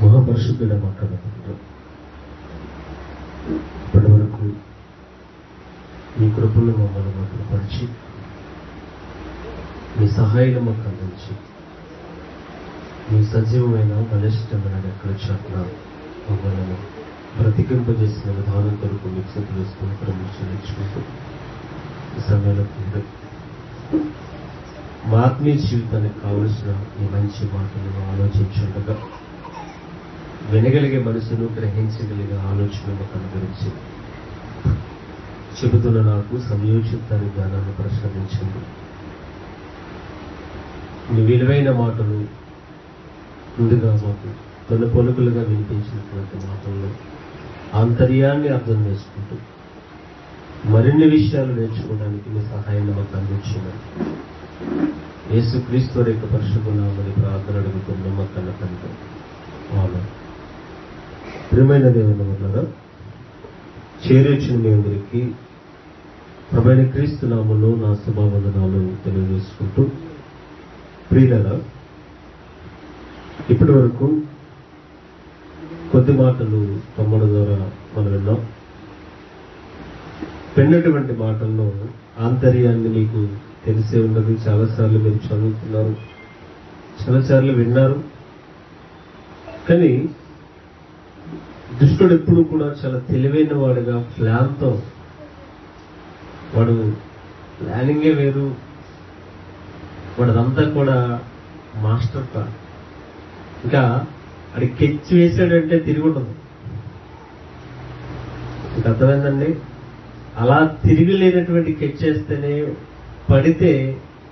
మహాపరిశుద్ధుడ మాట్లాడుకుంటాం. ఇప్పటి వరకు మీ కృపను మమ్మల్ని భద్రపరిచి మీ సహాయం మాకు అందించి మీ సజీవమైన బలిష్టమైన ఎక్కడ చాటున మమ్మల్ని బ్రతికింపజేసిన విధానం కొరకు మీకు స్థితివేసుకుని ప్రమించుకుంటూ ఈ సమయంలో మా ఆత్మీయ జీవితానికి కావలసిన ఈ మంచి మాటలను ఆలోచించుండగా వినగలిగే మనసును గ్రహించగలిగే ఆలోచన మాకు అనుగ్రహించి చెబుతున్న నాకు సంయోచితాన్ని జ్ఞానాన్ని ప్రసాదించండి. మీ విలువైన మాటలు ముందుగా మాకు తొలి పొలుకులుగా వినిపించినటువంటి మాటల్లో ఆంతర్యాన్ని అర్థం చేసుకుంటూ మరిన్ని విషయాలు నేర్చుకోవడానికి మీ సహాయాన్ని మాకు అందించినారు. యేసుక్రీస్తు వారి యొక్క పరిశుద్ధ నామమున ప్రార్థన అడుగుతున్నాం మా కన్న తండ్రి. ఆమేన్. ప్రియమైన దేవుని వలన చేరొచ్చిన మీ అందరికీ ప్రభువైన క్రీస్తు నామములో నా శుభవందనాలు తెలియజేసుకుంటూ, ప్రియులారా, ఇప్పటి వరకు కొద్ది మాటలు తమ్ముడు ద్వారా మనం విన్నాం. విన్నటువంటి మాటల్లో ఆంతర్యాన్ని మీకు తెలిసే ఉన్నది. చాలాసార్లు మీరు చదువుతున్నారు, చాలాసార్లు విన్నారు. కానీ దుష్టుడు ఎప్పుడు కూడా చాలా తెలివైన వాడుగా ప్లాన్తో, వాడు ప్లానింగే వేరు, వాడదంతా కూడా మాస్టర్ ప్లాన్. ఇంకా అది కెచ్ వేసాడంటే తిరిగి ఉండదు. మీకు అర్థమైందండి? అలా తిరిగి లేనటువంటి కెచ్ చేస్తేనే పడితే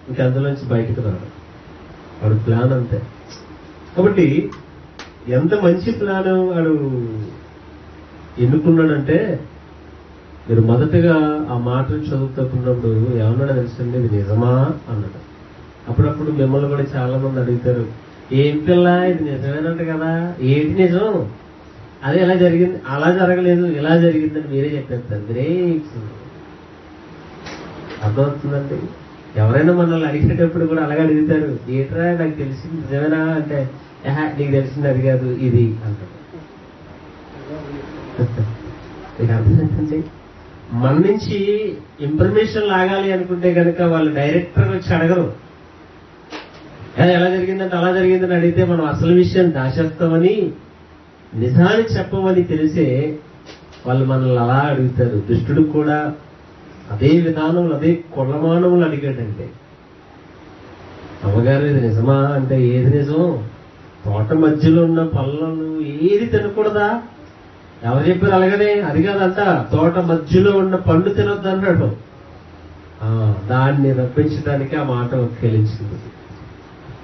ఇంకా అందులోంచి బయటకు రాడు. వాడు ప్లాన్ అంతే. కాబట్టి ఎంత మంచి ప్లాన్ వాడు ఎన్నుకున్నాడంటే, మీరు మొదటగా ఆ మాటలు చదువుతున్నప్పుడు ఏమన్నాడో తెలుసండి, ఇది నిజమా అన్నాడు. అప్పుడప్పుడు మిమ్మల్ని కూడా చాలా మంది అడుగుతారు, ఏం పిల్ల ఇది నిజమేనంట కదా, ఏంటి నిజం, అదే ఎలా జరిగింది, అలా జరగలేదు, ఇలా జరిగిందని మీరే చెప్పేస్తారు. గ్రేట్. అర్థమవుతుందండి? ఎవరైనా మనల్ని అడిగేటప్పుడు కూడా అలాగే అడుగుతారు, ఏంట్రా నాకు తెలిసింది నిజమేనా అంటే, నీకు తెలిసింది అది కాదు ఇది అంటారు. మీకు అర్థమవుతుంది? మన నుంచి ఇన్ఫర్మేషన్ లాగాలి అనుకుంటే కనుక వాళ్ళు డైరెక్టర్ వచ్చి అడగరు. ఎలా జరిగిందంటే అలా జరిగిందని అడిగితే మనం అసలు విషయం దాచేస్తామని, నిజాన్ని చెప్పమని తెలిసే వాళ్ళు మనల్ని అలా అడుగుతారు. దుష్టుడు కూడా అదే విధానంలో, అదే కొల్లమానములు అడిగాడంటే, అమ్మగారు ఇది నిజమా అంటే, ఏది నిజం, తోట మధ్యలో ఉన్న పళ్ళను ఏది తినకూడదా, ఎవరు చెప్పారు అలాగనే, అది కాదంట, తోట మధ్యలో ఉన్న పండు తినొద్దు అన్నాడు. దాన్ని రప్పించడానికి ఆ మాట ఉత్కేలించింది.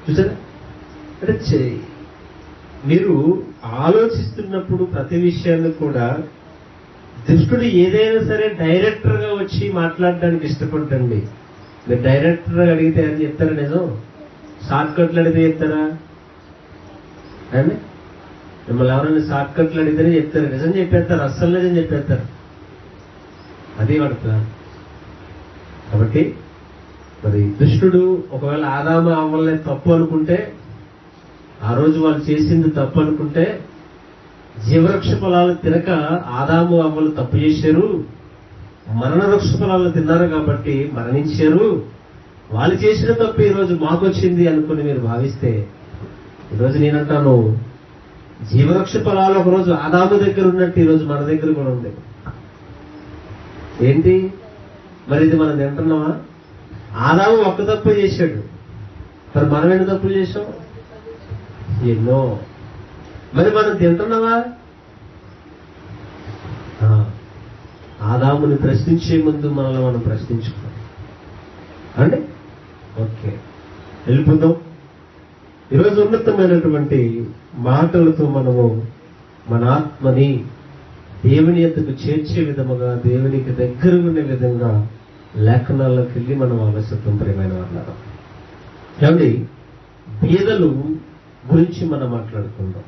చూసారా? అంటే మీరు ఆలోచిస్తున్నప్పుడు ప్రతి విషయాన్ని కూడా దుష్టుడు ఏదైనా సరే డైరెక్టర్ గా వచ్చి మాట్లాడడానికి ఇష్టపడండి. మీరు డైరెక్టర్ అడిగితే అని చెప్తారా నిజం? షార్ట్ కట్లు అడిగితే చెప్తారా అండి? మిమ్మల్ని ఎవరైనా షార్ట్ కట్లు అడిగితేనే చెప్తారు, నిజం చెప్పేస్తారు, అస్సలు నిజం చెప్పేస్తారు. అది వాడు ప్లాన్. కాబట్టి మరి దుష్టుడు ఒకవేళ ఆదాము అవ్వలే తప్పు అనుకుంటే, ఆ రోజు వాళ్ళు చేసింది తప్పు అనుకుంటే, జీవవృక్ష ఫలాలు తినక ఆదాము అవ్వలు తప్పు చేశారు, మరణ వృక్ష ఫలాలు తిన్నారు కాబట్టి మరణించారు, వాళ్ళు చేసిన తప్పు ఈరోజు మాకు వచ్చింది అనుకుని మీరు భావిస్తే, ఈరోజు నేనంటాను, జీవవృక్ష ఫలాలు ఒకరోజు ఆదాము దగ్గర ఉన్నట్టు ఈరోజు మన దగ్గర కూడా ఉంది. ఏంటి మరి ఇది మనం తింటున్నామా? ఆదాము ఒక్క తప్పు చేశాడు, మరి మనం ఎన్ని తప్పులు చేశాం? ఎన్నో. మరి మనం తింటున్నావా? ఆదాముని ప్రశ్నించే ముందు మనల్ని మనం ప్రశ్నించుకోవాలి అండి. ఓకే, వెళ్ళిపోతాం. ఈరోజు ఉన్నతమైనటువంటి మాటలతో మనము మన ఆత్మని దేవుని యొద్దకు చేర్చే విధముగా, దేవునికి దగ్గర ఉండే విధంగా లేఖనాల్లోకి వెళ్ళి మనం ఆలోచిస్తాం. ప్రియమైన వాళ్ళ ఏమండి, బీదలు గురించి మనం మాట్లాడుకుందాం.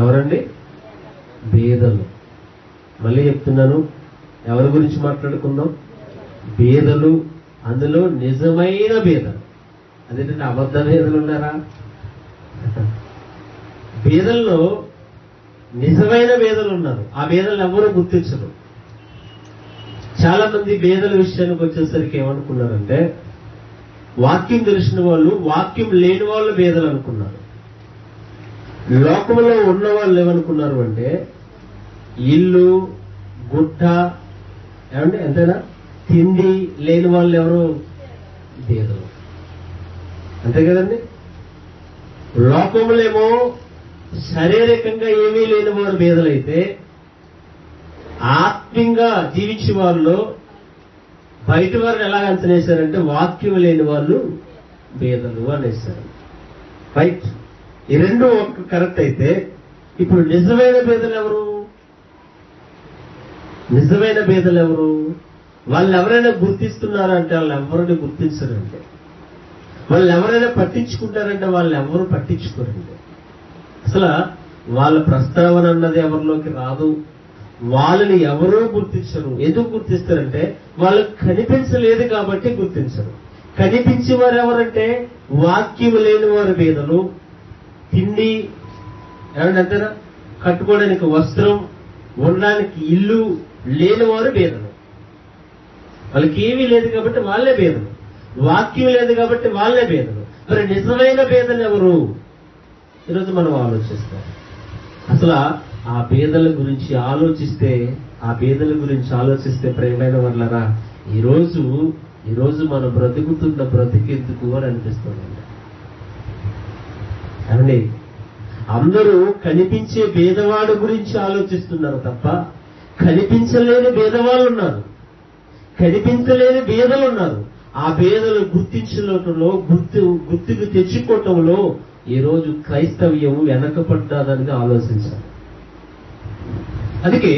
ఎవరండి? బీదలు. మళ్ళీ చెప్తున్నాను, ఎవరి గురించి మాట్లాడుకుందాం? బీదలు. అందులో నిజమైన బీదలు. అదేంటంటే అబద్ధ బీదలు ఉన్నారా? బేదల్లో నిజమైన బేదలు ఉన్నారు. ఆ బేదలు ఎవరూ గుర్తించరు. చాలా మంది బేదల విషయానికి వచ్చేసరికి ఏమనుకున్నారంటే, వాక్యం తెలిసిన వాళ్ళు వాక్యం లేని వాళ్ళు బేదలు అనుకున్నారు. లోకంలో ఉన్న వాళ్ళు ఏమనుకున్నారు అంటే, ఇల్లు గుట్ట ఏమంటే ఎంతైనా తిండి లేని వాళ్ళు ఎవరు బేదలు, అంతే కదండి. లోకములేమో శారీరకంగా ఏమీ లేని వారు బేదలైతే, ఆత్మీయంగా జీవించే వాళ్ళు బయట వారిని ఎలా అంచనేశారంటే, వాక్యం లేని వాళ్ళు బేదలు అనేశారు. రైట్, ఈ రెండు ఒక కరెక్ట్ అయితే, ఇప్పుడు నిజమైన బేదలు ఎవరు? నిజమైన బేదలు ఎవరు? వాళ్ళు ఎవరైనా గుర్తిస్తున్నారంటే వాళ్ళు ఎవరిని గుర్తించరంటే, వాళ్ళు ఎవరైనా పట్టించుకుంటారంటే వాళ్ళు ఎవరు పట్టించుకోరండి. అసలు వాళ్ళ ప్రస్తావన అన్నది ఎవరిలోకి రాదు. వాళ్ళని ఎవరూ గుర్తించరు. ఎందుకు గుర్తిస్తారంటే, వాళ్ళకు కనిపించలేదు కాబట్టి గుర్తించరు. కనిపించేవారు ఎవరంటే, వాక్యం లేని వారు బేదలు. తిండి ఏమంటారా, కట్టుకోవడానికి వస్త్రం, ఉండడానికి ఇల్లు లేనివారు బేదలు. వాళ్ళకి ఏమీ లేదు కాబట్టి వాళ్ళే బేదలు. వాక్యం లేదు కాబట్టి వాళ్ళే బేదలు. మరి నిజమైన బేదలు ఎవరు? ఈరోజు మనం ఆలోచిస్తాం. అసలు ఆ బేదల గురించి ఆలోచిస్తే ప్రియమైన వాళ్ళరా, ఈరోజు మనం బ్రతుకుతున్న బ్రతికెందుకు అని అనిపిస్తుందండి. అండి, అందరూ కనిపించే భేదవాడు గురించి ఆలోచిస్తున్నారు తప్ప, కనిపించలేని భేదవాళ్ళు ఉన్నారు, కనిపించలేని భేదలు ఉన్నారు. ఆ భేదలు గుర్తించడంలో, గుర్తుకు తెచ్చుకోవటంలో ఈరోజు క్రైస్తవ్యం వెనకపడ్డాదని ఆలోచించాలి. అందుకే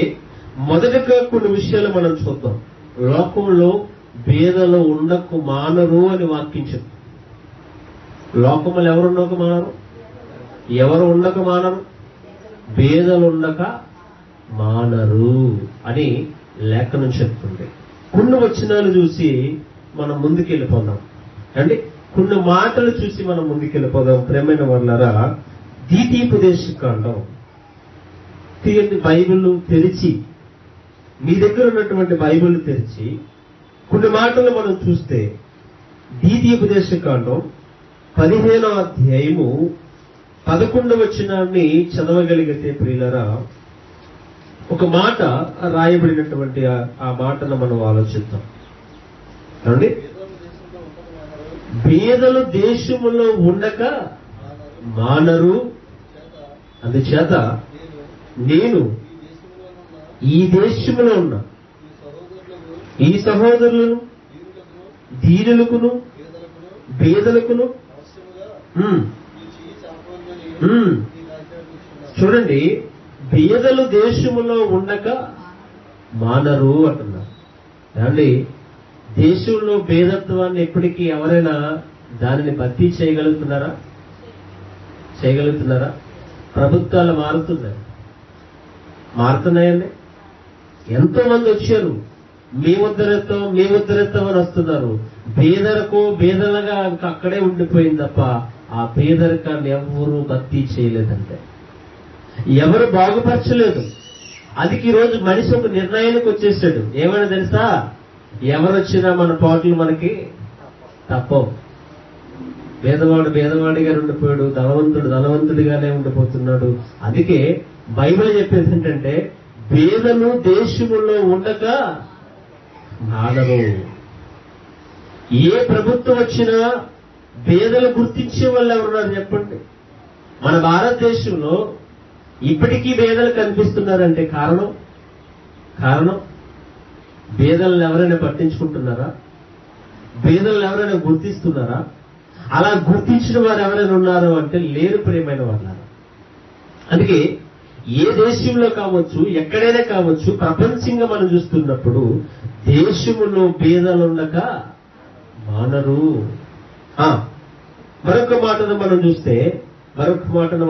మొదటగా కొన్ని విషయాలు మనం చూద్దాం. లోకంలో భేదలు ఉండకు మానరు అని వాక్యం చెప్తుంది. లోకములు ఎవరు ఉండక మానరు? భేదలు ఉండక మానరు అని లేఖనం చెప్తుంది. కొన్ని వచనాలు చూసి మనం ముందుకెళ్ళిపోదాం అండి. కొన్ని మాటలు చూసి మనం ముందుకెళ్ళిపోదాం. ప్రేమైన వాళ్ళరా, ద్వితీయోపదేశకాండం తీయండి. బైబిల్ తెరిచి, మీ దగ్గర ఉన్నటువంటి బైబిల్ తెరిచి కొన్ని మాటలు మనం చూస్తే, ద్వితీయోపదేశకాండం 15వ అధ్యాయము 11వ వచనాన్ని చదవగలిగితే ప్రియులరా, ఒక మాట రాయబడినటువంటి ఆ మాటను మనం ఆలోచిద్దాం. ఏమండి, భేదలు దేశములో ఉండక మానరు, అందుచేత నేను ఈ దేశములో ఉన్న ఈ సహోదరులను దీనులకును భేదలకును చూడండి, భేదలు దేశములో ఉండక మానరు అంటున్నారు. ఏమండి, దేశంలో భేదత్వాన్ని ఎప్పటికీ ఎవరైనా దానిని భర్తీ చేయగలుగుతున్నారా? ప్రభుత్వాలు మారుతున్నాయండి. ఎంతో మంది వచ్చారు, మేముద్దరెత్తాం అని వస్తున్నారు. భేదలుగా అక్కడే ఉండిపోయింది తప్ప ఆ పేదరికాన్ని ఎవరు భర్తీ చేయలేదంటే, ఎవరు బాగుపరచలేదు. అది ఈరోజు మనిషి ఒక నిర్ణయానికి వచ్చేసాడు. ఏమైనా తెలుసా, ఎవరు వచ్చినా మన పాటలు మనకి తప్పవు. భేదవాడిగా ఉండిపోయాడు, ధనవంతుడిగానే ఉండిపోతున్నాడు. అందుకే బైబిల్ చెప్పేది ఏంటంటే, భేదలు దేశములో ఉండక మానరు. ఏ ప్రభుత్వం వచ్చినా భేదలు గుర్తించే వాళ్ళు ఎవరున్నారు చెప్పండి? మన భారతదేశంలో ఇప్పటికీ భేదలు కనిపిస్తున్నారంటే కారణం భేదలను ఎవరైనా పట్టించుకుంటున్నారా? భేదలను ఎవరైనా గుర్తిస్తున్నారా? అలా గుర్తించిన వారు ఎవరైనా ఉన్నారు అంటే లేరు, ప్రియమైన వాళ్ళ. అందుకే ఏ దేశంలో కావచ్చు, ఎక్కడైనా కావచ్చు, ప్రపంచంగా మనం చూస్తున్నప్పుడు దేశములో భేదాలుండక మానరు. మరొక మాటను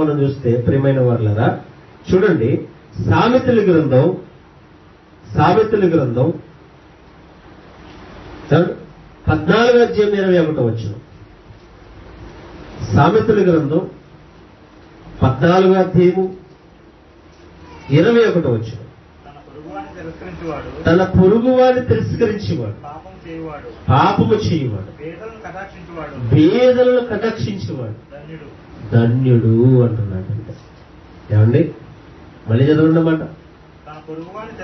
మనం చూస్తే ప్రియమైన వాళ్ళరా, చూడండి, సామెతల గ్రంథం 14వ అధ్యాయం 21వ వచనం. సామెతల గ్రంథం 14వ అధ్యాయము 21వ వచనం. తన పొరుగువాడిని తిరస్కరించేవాడు పాపము చేయువాడు పేదలను కటాక్షించేవాడు ధన్యుడు అంటున్నాడంట. ఏమండి, మళ్ళీ చదవన్నమాట.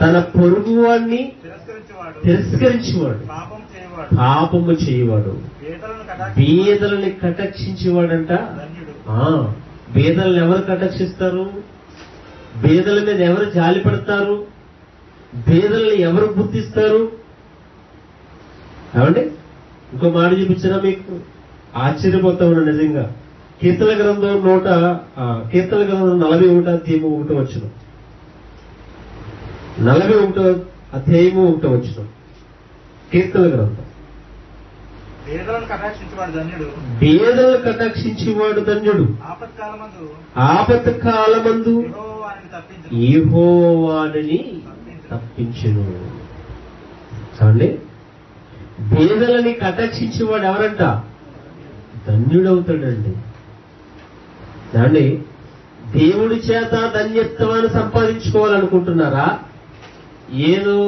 తన పొరుగువాడిని తిరస్కరించేవాడు పాపము చేయువాడు పేదలని కటాక్షించేవాడంట. పేదలను ఎవరు కటాక్షిస్తారు? పేదల మీద ఎవరు జాలి పడతారు? పేదల్ని ఎవరు గుర్తిస్తారు? ఏమండి, ఇంకో మాట చూపించినా మీకు ఆశ్చర్యపోతా ఉన్నా నిజంగా. కీర్తన గ్రంథం 41వ అధ్యాయము 1వ వచనం. 41వ అధ్యాయము 1వ వచనం. కీర్తన గ్రంథం. పేదలను కటాక్షించేవాడు ధన్యుడు. ఆపత్కాలమందు యెహోవాని తప్పించును. చూడండి, పేదలని కటాక్షించేవాడు ఎవరంట? ధన్యుడవుతాడండి. చూడండి, దేవుడి చేత ధన్యత్వాన్ని సంపాదించుకోవాలనుకుంటున్నారా? ఏదో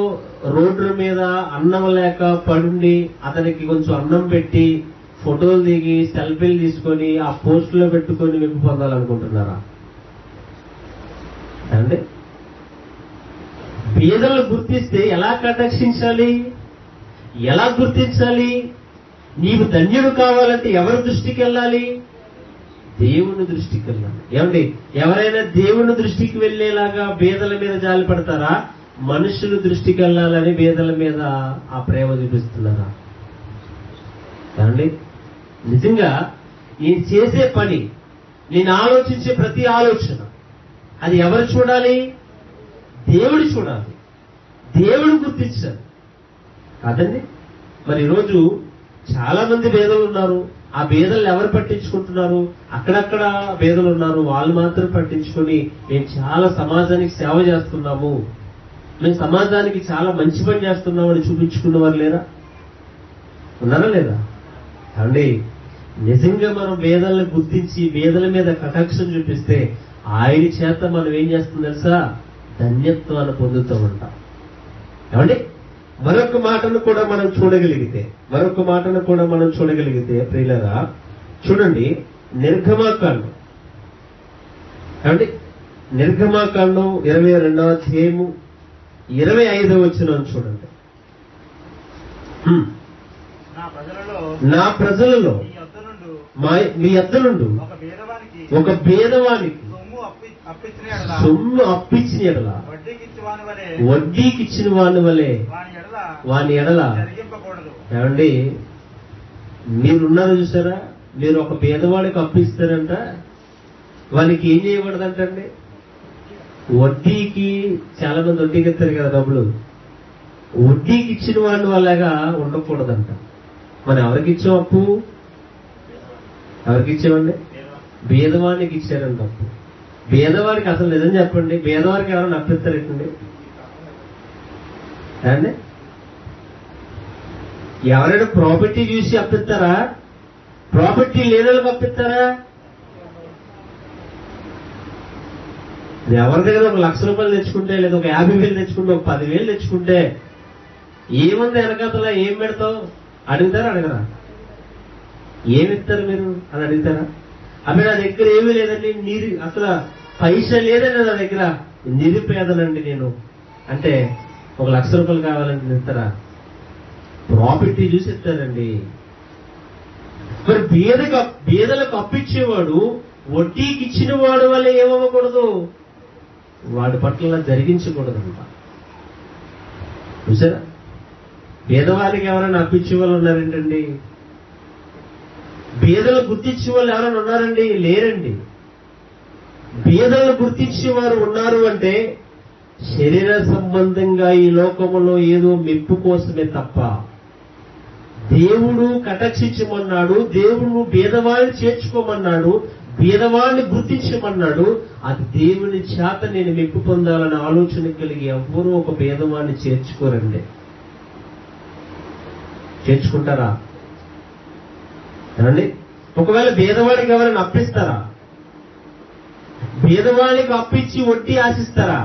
రోడ్ల మీద అన్నం లేక పడుండి అతనికి కొంచెం అన్నం పెట్టి ఫోటోలు దిగి సెల్ఫీలు తీసుకొని ఆ పోస్టులో పెట్టుకొని మెప్పు పొందాలనుకుంటున్నారా? అంటే పేదలను గుర్తిస్తే ఎలా కటాక్షించాలి? ఎలా గుర్తించాలి? నీవు ధన్యుడు కావాలంటే ఎవరి దృష్టికి వెళ్ళాలి? దేవుని దృష్టికి వెళ్ళాలి. ఏమండి, ఎవరైనా దేవుని దృష్టికి వెళ్ళేలాగా పేదల మీద జాలి పడతారా? మనుషుల దృష్టికి వెళ్ళాలని పేదల మీద ఆ ప్రేమ చూపిస్తున్నారా? ఏమండి, నిజంగా నేను చేసే పని, నేను ఆలోచించే ప్రతి ఆలోచన అది ఎవరు చూడాలి? దేవుడు చూడాలి, దేవుడు గుర్తించాలి కాదండి. మరి ఈరోజు చాలా మంది పేదలు ఉన్నారు. ఆ పేదలను ఎవరు పట్టించుకుంటున్నారు? అక్కడక్కడ పేదలు ఉన్నారు, వాళ్ళు మాత్రం పట్టించుకొని మేము చాలా సమాజానికి సేవ చేస్తున్నాము, మేము సమాజానికి చాలా మంచి పని చేస్తున్నామని చూపించుకున్నవారు లేరా? ఉన్నారా లేదా? అండి, నిజంగా మనం పేదలను గుర్తించి పేదల మీద కటాక్షం చూపిస్తే ఆయన చేత మనం ఏం చేస్తాం తెలుసా? ధన్యత్వాన్ని పొందుతూ ఉంటాం. ఏమండి, మరొక మాటను కూడా మనం చూడగలిగితే ప్రియులరా, చూడండి, నిర్గమాకాండం. ఏమండి, నిర్గమాకాండం 22వ అధ్యాయము 25వ వచనం చూడండి. నా ప్రజలలో మీ యొద్ద నుండి ఒక పేదవానికి సొమ్ము అప్పించిన ఎడల వడ్డీకి ఇచ్చిన వాని వలె వాని ఎడల. ఏమండి, మీరున్నారు చూసారా? మీరు ఒక పేదవాడికి అప్పిస్తారంట, వానికి ఏం చేయకూడదంటండి? వడ్డీకి, చాలా మంది వడ్డీకి ఇస్తారు కదా డబ్బులు, వడ్డీకి ఇచ్చిన వాడిని వాళ్ళగా ఉండకూడదంట. మనం ఎవరికి ఇచ్చాం అప్పు? ఎవరికి ఇచ్చామండి? పేదవాడికి ఇచ్చారంట అప్పు. పేదవాడికి అసలు నిజం చెప్పండి, పేదవాడికి ఎవరైనా అప్పిస్తారండి? అండి, ఎవరైనా ప్రాపర్టీ చూసి అప్పిస్తారా? ప్రాపర్టీ లేని వాళ్ళకి అప్పిస్తారా? ఎవరి దగ్గర ఒక 1,00,000 రూపాయలు తెచ్చుకుంటే, లేదా ఒక 50,000 తెచ్చుకుంటే, ఒక 10,000 తెచ్చుకుంటే ఏముంది వెనకాతల, ఏం పెడతావు అడుగుతారా? అడగరా? ఏమిస్తారు మీరు అని అడుగుతారా? అప్పుడు నా దగ్గర ఏమీ లేదండి, అసలు పైసా లేదండి నా దగ్గర, నిరుపేదనండి నేను అంటే ఒక 1,00,000 రూపాయలు కావాలంటే ఇస్తారా? ప్రాపర్టీ చూసి ఇస్తారండి. మరి పేదలకు అప్పిచ్చేవాడు వడ్డీకి ఇచ్చిన వాడు వల్ల ఏమవ్వకూడదు? వాడి పట్ల జరిగించకూడదంట. చూసారా? పేదవాళ్ళకి ఎవరైనా అప్పించే వాళ్ళు ఉన్నారేంటండి? పేదలు గుర్తించే వాళ్ళు ఎవరైనా ఉన్నారండి? లేరండి. పేదలను గుర్తించేవారు ఉన్నారు అంటే శరీర సంబంధంగా ఈ లోకములో ఏదో మెప్పు కోసమే తప్ప, దేవుడు కటాక్షించమన్నాడు, దేవుడు పేదవాడిని చేర్చుకోమన్నాడు, పేదవాడిని గుర్తించమన్నాడు. అది దేవుని చేత నేను మెప్పు పొందాలని ఆలోచన కలిగి ఎవ్వరూ ఒక పేదవాడిని చేర్చుకోరండి. చేర్చుకుంటారా? ఏమండి, ఒకవేళ పేదవాడికి ఎవరైనా అప్పిస్తారా? పేదవాళ్ళకి అప్పిచ్చి వడ్డీ ఆశిస్తారా?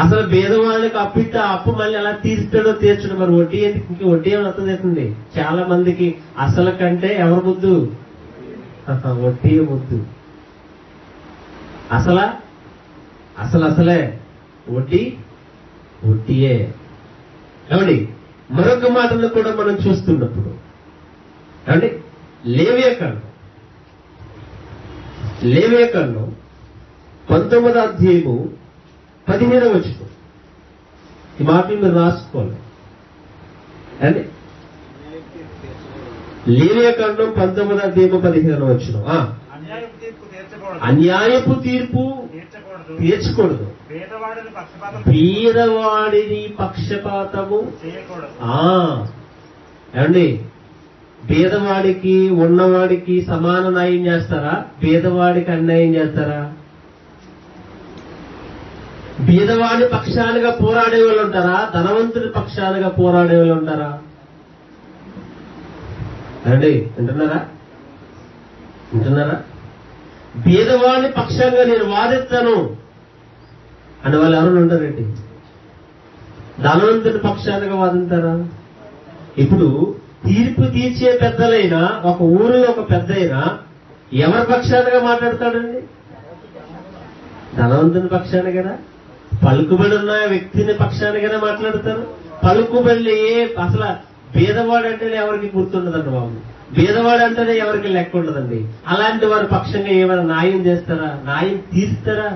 అసలు పేదవాళ్ళకి అప్పిస్తే ఆ అప్పు మళ్ళీ ఎలా తీరుస్తాడో తీర్చడం. మరి వడ్డీ ఎందుకు? ఇంక వడ్డీ ఏమైనా వస్తుందండి. చాలా మందికి అసలు కంటే ఎవరు ముద్దు? వడ్డీ ముద్దు. అసలే వడ్డీయే. ఏమండి, మరొక మాటను కూడా మనం చూస్తున్నప్పుడు ఏమండి, లేవియకాండం 19వ అధ్యాయము 15వ వచనం. ఈ మాటలు మీరు రాసుకోవాలి అండి. లేవియకాండం 19వ అధ్యాయము 15వ వచనం. అన్యాయపు తీర్పు తీర్చకూడదు, పేదవాడిని పక్షపాతము ఏమండి. పేదవాడికి ఉన్నవాడికి సమాన న్యాయం చేస్తారా? పేదవాడికి అన్యాయం చేస్తారా? పేదవాడి పక్షాలుగా పోరాడే వాళ్ళు ఉంటారా? ధనవంతుడి పక్షాలుగా పోరాడే వాళ్ళు ఉంటారా? అండి, వింటున్నారా? పేదవాడి పక్షంగా నేను వాదిస్తాను అని వాళ్ళు ఎవరు ఉంటారండి? ధనవంతుడి పక్షాలుగా వాదింటారా? ఇప్పుడు తీర్పు తీర్చే పెద్దలైనా, ఒక ఊరిలో ఒక పెద్దయినా ఎవరి పక్షాలుగా మాట్లాడతాడండి? ధనవంతుని పక్షాన్ని కదా. పలుకుబడి ఉన్న వ్యక్తిని పక్షాన్ని కదా మాట్లాడతారు. పలుకుబడి అసలు పేదవాడు అంటేనే ఎవరికి గుర్తుండదండి బాబు. పేదవాడు అంటేనే ఎవరికి లెక్క ఉండదండి. అలాంటి వారి పక్షంగా ఏమైనా న్యాయం చేస్తారా? న్యాయం తీరుస్తారా?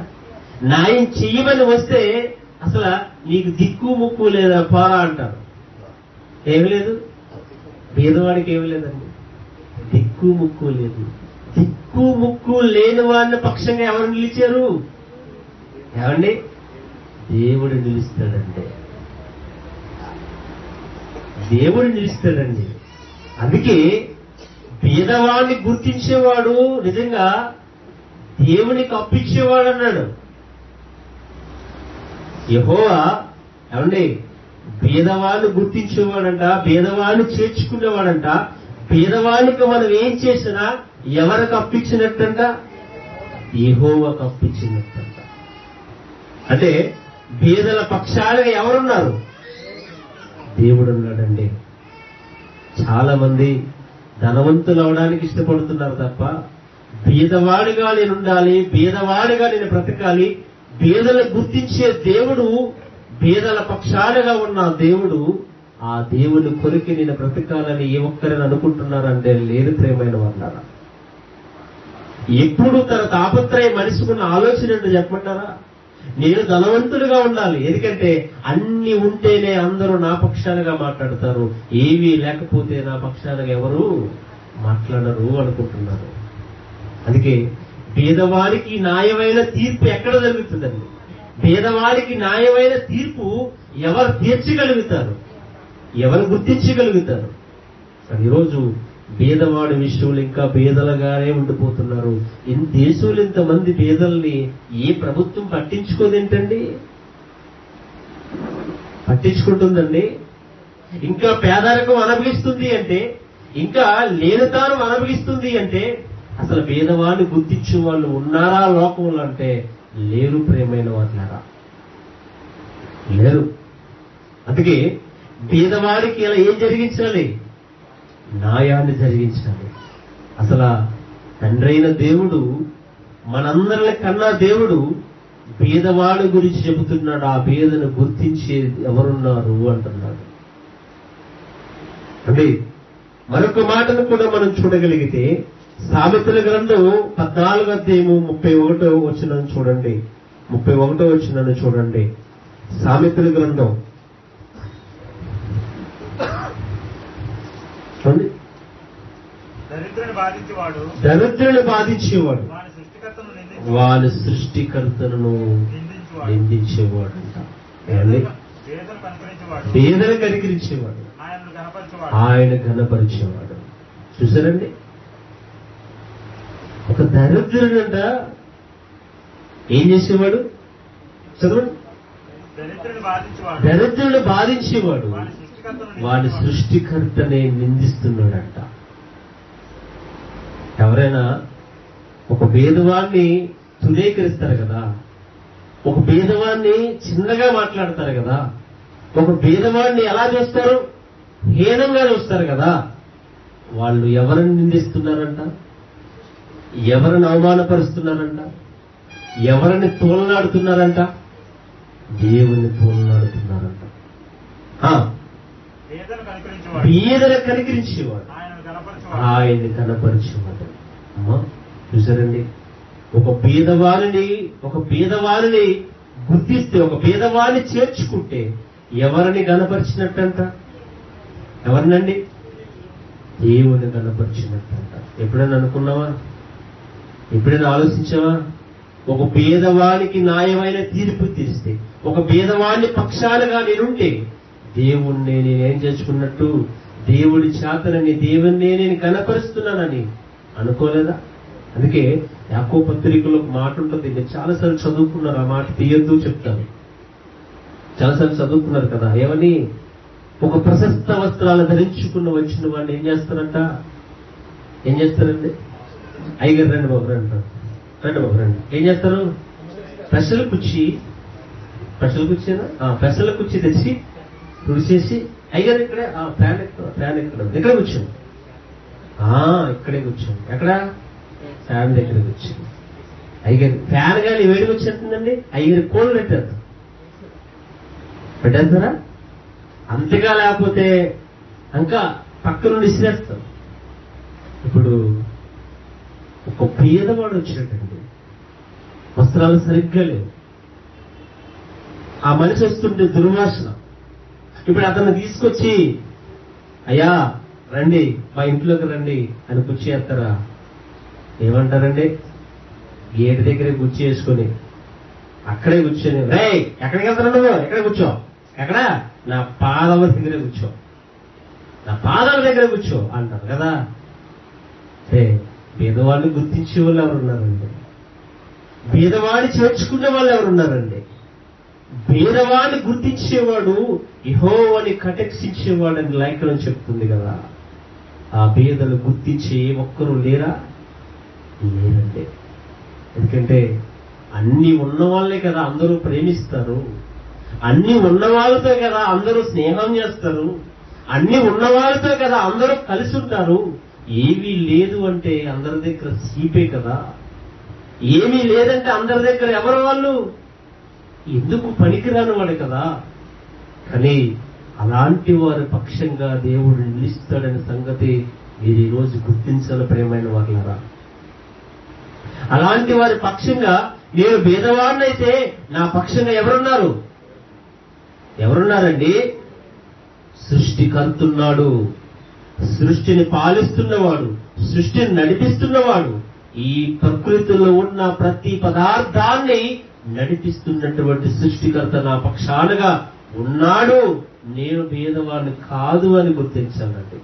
న్యాయం చెయ్యమని వస్తే అసలు నీకు దిక్కు ముక్కు లేదా పోరా అంటారు. ఏమి లేదు, పేదవాడికి ఏమి లేదండి. దిక్కు ముక్కు లేదు. దిక్కు ముక్కు లేని వాడిని పక్షంగా ఎవరు నిలిచారు? ఏమండి, దేవుడు నిలుస్తాడండి. దేవుడు నిలుస్తాడండి. అందుకే పేదవాడిని గుర్తించేవాడు నిజంగా దేవునికి అప్పిచ్చేవాడు అన్నాడు యెహోవా. ఏమండి, పేదవాడిని గుర్తించేవాడంట, పేదవాడిని చేర్చుకునేవాడంట. పేదవాడికి మనం ఏం చేసినా ఎవరికి అప్పించినట్టంట? యెహోవాకు అప్పించినట్టంట. అంటే పేదల పక్షాలుగా ఎవరున్నారు? దేవుడు ఉన్నాడండి. చాలా మంది ధనవంతులు అవడానికి ఇష్టపడుతున్నారు తప్ప పేదవాడిగా నేను ఉండాలి, పేదవాడిగా నేను బ్రతకాలి, పేదలను గుర్తించే దేవుడు, పేదల పక్షాలుగా ఉన్న దేవుడు, ఆ దేవుని కొరికి నేను బ్రతకాలని ఏ ఒక్కరిని అనుకుంటున్నారంటే లేరు ప్రేమైన వాళ్ళారా. ఎప్పుడు తన తాపత్రయ మనిషికున్న ఆలోచన ఏంటో చెప్పమంటారా? నేను ధనవంతుడిగా ఉండాలి, ఎందుకంటే అన్ని ఉంటేనే అందరూ నా పక్షాలుగా మాట్లాడతారు, ఏమీ లేకపోతే నా పక్షాలుగా ఎవరు మాట్లాడరు అనుకుంటున్నారు. అందుకే పేదవాడికి న్యాయమైన తీర్పు ఎక్కడ జరుగుతుందండి? పేదవాడికి న్యాయమైన తీర్పు ఎవరు తీర్చగలుగుతారు? ఎవరు గుర్తించగలుగుతారు? ఈరోజు పేదవాడి విషయంలో ఇంకా పేదలుగానే ఉండిపోతున్నారు. దేశంలో ఇంతమంది పేదల్ని ఏ ప్రభుత్వం పట్టించుకోదేంటండి? పట్టించుకుంటుందండి. ఇంకా పేదరికం అనుభవిస్తుంది అంటే, ఇంకా లేనితాను అనుభవిస్తుంది అంటే, అసలు పేదవాడిని గుర్తించే వాళ్ళు ఉన్నారా లోకంలో అంటే లేరు ప్రేమైన వాళ్ళారా, లేరు. అందుకే పేదవాడికి ఇలా ఏం జరిగించాలి? న్యాయాన్ని జరిగించాలి. అసలు తండ్రైన దేవుడు, మనందరిని కన్నా దేవుడు పేదవాడి గురించి చెబుతున్నాడు. ఆ పేదను గుర్తించే ఎవరున్నారు అంటున్నాడు. అంటే మరొక మాటను కూడా మనం చూడగలిగితే సామెతల గ్రంథం 14వ అధ్యాయము 31వ వచనం చూడండి. 31వ వచనాన్ని చూడండి. సామెతల గ్రంథం చూడండి. దరిద్రుని బాధించేవాడు వాని సృష్టికర్తను నిందించేవాడు. పేదలు కనికరించేవాడు, ఆయన ఘనపరిచేవాడు. చూసారండి, ఒక దరిద్రుడంట ఏం చేసేవాడు? చదవండి. దరిద్రుని బాధించేవాడు వాడి సృష్టికర్తనే నిందిస్తున్నాడంట. ఎవరైనా ఒక పేదవాడిని తునీకరిస్తారు కదా, ఒక భేదవాన్ని చిన్నగా మాట్లాడతారు కదా, ఒక భేదవాన్ని ఎలా చూస్తారు? హీనంగా చూస్తారు కదా. వాళ్ళు ఎవరిని నిందిస్తున్నారంట, ఎవరిని అవమానపరుస్తున్నారంట, ఎవరిని తోలనాడుతున్నారంట? దేవుని తోలనాడుతున్నారంట. పేదను కనికరించేవాడు, బీదను కనికరించేవాడు, ఆయన్ని కనపరిచేవాడు. అమ్మా చూసారండి, ఒక బీదవారిని గుర్తిస్తే, ఒక బీదవారిని చేర్చుకుంటే ఎవరిని కనపరిచినట్టంట? ఎవరినండి? దేవుని కనపరిచినట్టంట. ఎప్పుడైనా అనుకున్నావా? ఎప్పుడైనా ఆలోచించావా? ఒక బీదవానికి న్యాయమైన తీర్పు తీస్తే, ఒక బీదవాని పక్షాలుగా నేనుంటే దేవుణ్ణి నేనేం చేసుకున్నట్టు? దేవుడి చేతనని, దేవుణ్ణి నేను కనపరుస్తున్నానని అనుకోలేదా? అందుకే యాకోబు పత్రికలో ఒక మాట ఉంటుంది, మీరు చాలాసార్లు చదువుకున్నారు, ఆ మాట తీయొద్దు చెప్తాను. చాలాసార్లు చదువుకున్నారు కదా, ఏమని? ఒక ప్రశస్త వస్త్రాలు ధరించుకున్న వచ్చిన వాడిని ఏం చేస్తారంట? ఏం చేస్తారండి? అయ్యగారు రండి బాబు, రండి రండి. ఏం చేస్తారు? పెసల కుర్చీ తెచ్చి తుడిచేసి, అయ్యగారు ఇక్కడే ఫ్యాన్ ఎక్కడ కూర్చోండి, ఇక్కడే కూర్చోండి. ఎక్కడ? ఫ్యాన్ దగ్గర కూర్చోండి. అయ్యగారు ఫ్యాన్ కానీ వేడికి వచ్చేస్తుందండి, అయ్యగారి కోళ్ళు పెట్టేస్తారా? అంతగా లేకపోతే ఇంకా పక్క నుండి ఇసిరేస్తాం. ఇప్పుడు ఒక పేదవాడు వచ్చినట్టండి, వస్త్రాలు సరిగ్గా లేవు, ఆ మనిషి వస్తుంటే దుర్వాసన. ఇప్పుడు అతన్ని తీసుకొచ్చి, అయ్యా రండి మా ఇంట్లోకి రండి అని కుర్చీ వేస్తారా? ఏమంటారండి? గేటు దగ్గరే కుర్చీ వేసుకొని అక్కడే కూర్చొని, రే ఎక్కడికి వెళ్తారు నువ్వు? ఎక్కడ కూర్చో? ఎక్కడ? నా పాదాల దగ్గరే కూర్చో, నా పాదాల దగ్గర కూర్చో అంటారు కదా. బీదవాడిని గుర్తించే వాళ్ళు ఎవరున్నారండి? బీదవాడిని చేర్చుకునే వాళ్ళు ఎవరున్నారండి? బీదవాడిని గుర్తించేవాడు యెహోవాని కటాక్షించేవాడని లేఖనం చెప్తుంది కదా. ఆ బీదలు గుర్తించే ఒక్కరు లేరండి. ఎందుకంటే అన్ని ఉన్న వాళ్ళే కదా అందరూ ప్రేమిస్తారు, అన్ని ఉన్న వాళ్ళతో కదా అందరూ స్నేహం చేస్తారు, అన్ని ఉన్న వాళ్ళతో కదా అందరూ కలిసి ఉంటారు. ఏమీ లేదు అంటే అందరి దగ్గర సీపే కదా. ఏమీ లేదంటే అందరి దగ్గర ఎవరు? వాళ్ళు ఎందుకు పనికిరాని వాడే కదా. కానీ అలాంటి వారి పక్షంగా దేవుడు నిలుస్తాడనే సంగతి మీరు ఈరోజు గుర్తించాలి ప్రియమైన వాళ్ళారా. అలాంటి వారి పక్షంగా నేను భేదవాడినైతే నా పక్షంగా ఎవరున్నారండి? సృష్టికర్తున్నాడు, సృష్టిని పాలిస్తున్నవాడు, సృష్టిని నడిపిస్తున్నవాడు, ఈ ప్రకృతిలో ఉన్న ప్రతి పదార్థాన్ని నడిపిస్తున్నటువంటి సృష్టికర్త నా పక్షాలుగా ఉన్నాడు. నేను భేదవాడిని కాదు అని గుర్తించానండి.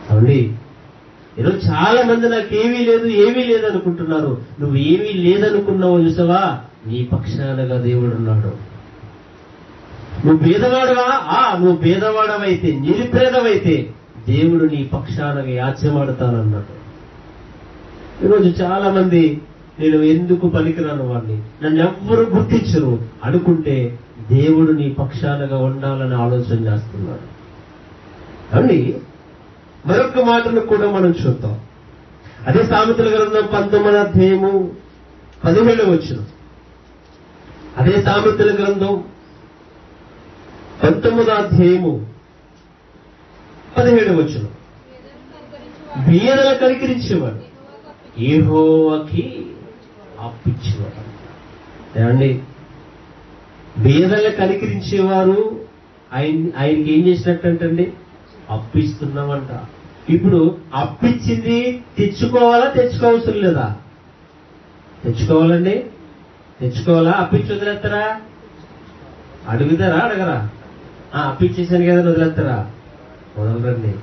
అవునండి, ఈరోజు చాలా మంది నాకేమీ లేదు అనుకుంటున్నారు. నువ్వు ఏమీ లేదనుకున్నావు చూసావా, నీ పక్షాలుగా దేవుడు ఉన్నాడు. నువ్వు భేదవాడవా? నువ్వు భేదవాడవైతే, నిరుపేదవైతే దేవుడు నీ పక్షాలుగా యాచ్యమాడతానన్నాడు. ఈరోజు చాలా మంది నేను ఎందుకు పనికిరాను వాడిని, నన్ను ఎవ్వరూ గుర్తించరు అనుకుంటే దేవుడు నీ పక్షాలుగా ఉండాలని ఆలోచన చేస్తున్నాడు. అండి మరొక మాటను కూడా మనం చూద్దాం. అదే సామెతల గ్రంథం 19వ అధ్యాయము 17వ వచనం. అదే సామెతల గ్రంథం 19వ అధ్యాయము 17వ వచనం. బీదలను కనికరించేవాడు యెహోవాకి అప్పిచ్చేవాడు. ఏమండి, బీదలను కనికరించేవారు ఆయనకి ఏం చేసినట్టంటండి? అప్పిస్తున్నామంట. ఇప్పుడు అప్పిచ్చింది తెచ్చుకోవాల్సిన లేదా? తెచ్చుకోవాలండి, తెచ్చుకోవాలా? అప్పిచ్చి వదిలేస్తారా? అడుగుతారా? అడగరా? అప్పిచ్చేసాను కదా వదిలేస్తారా? వదలరండి.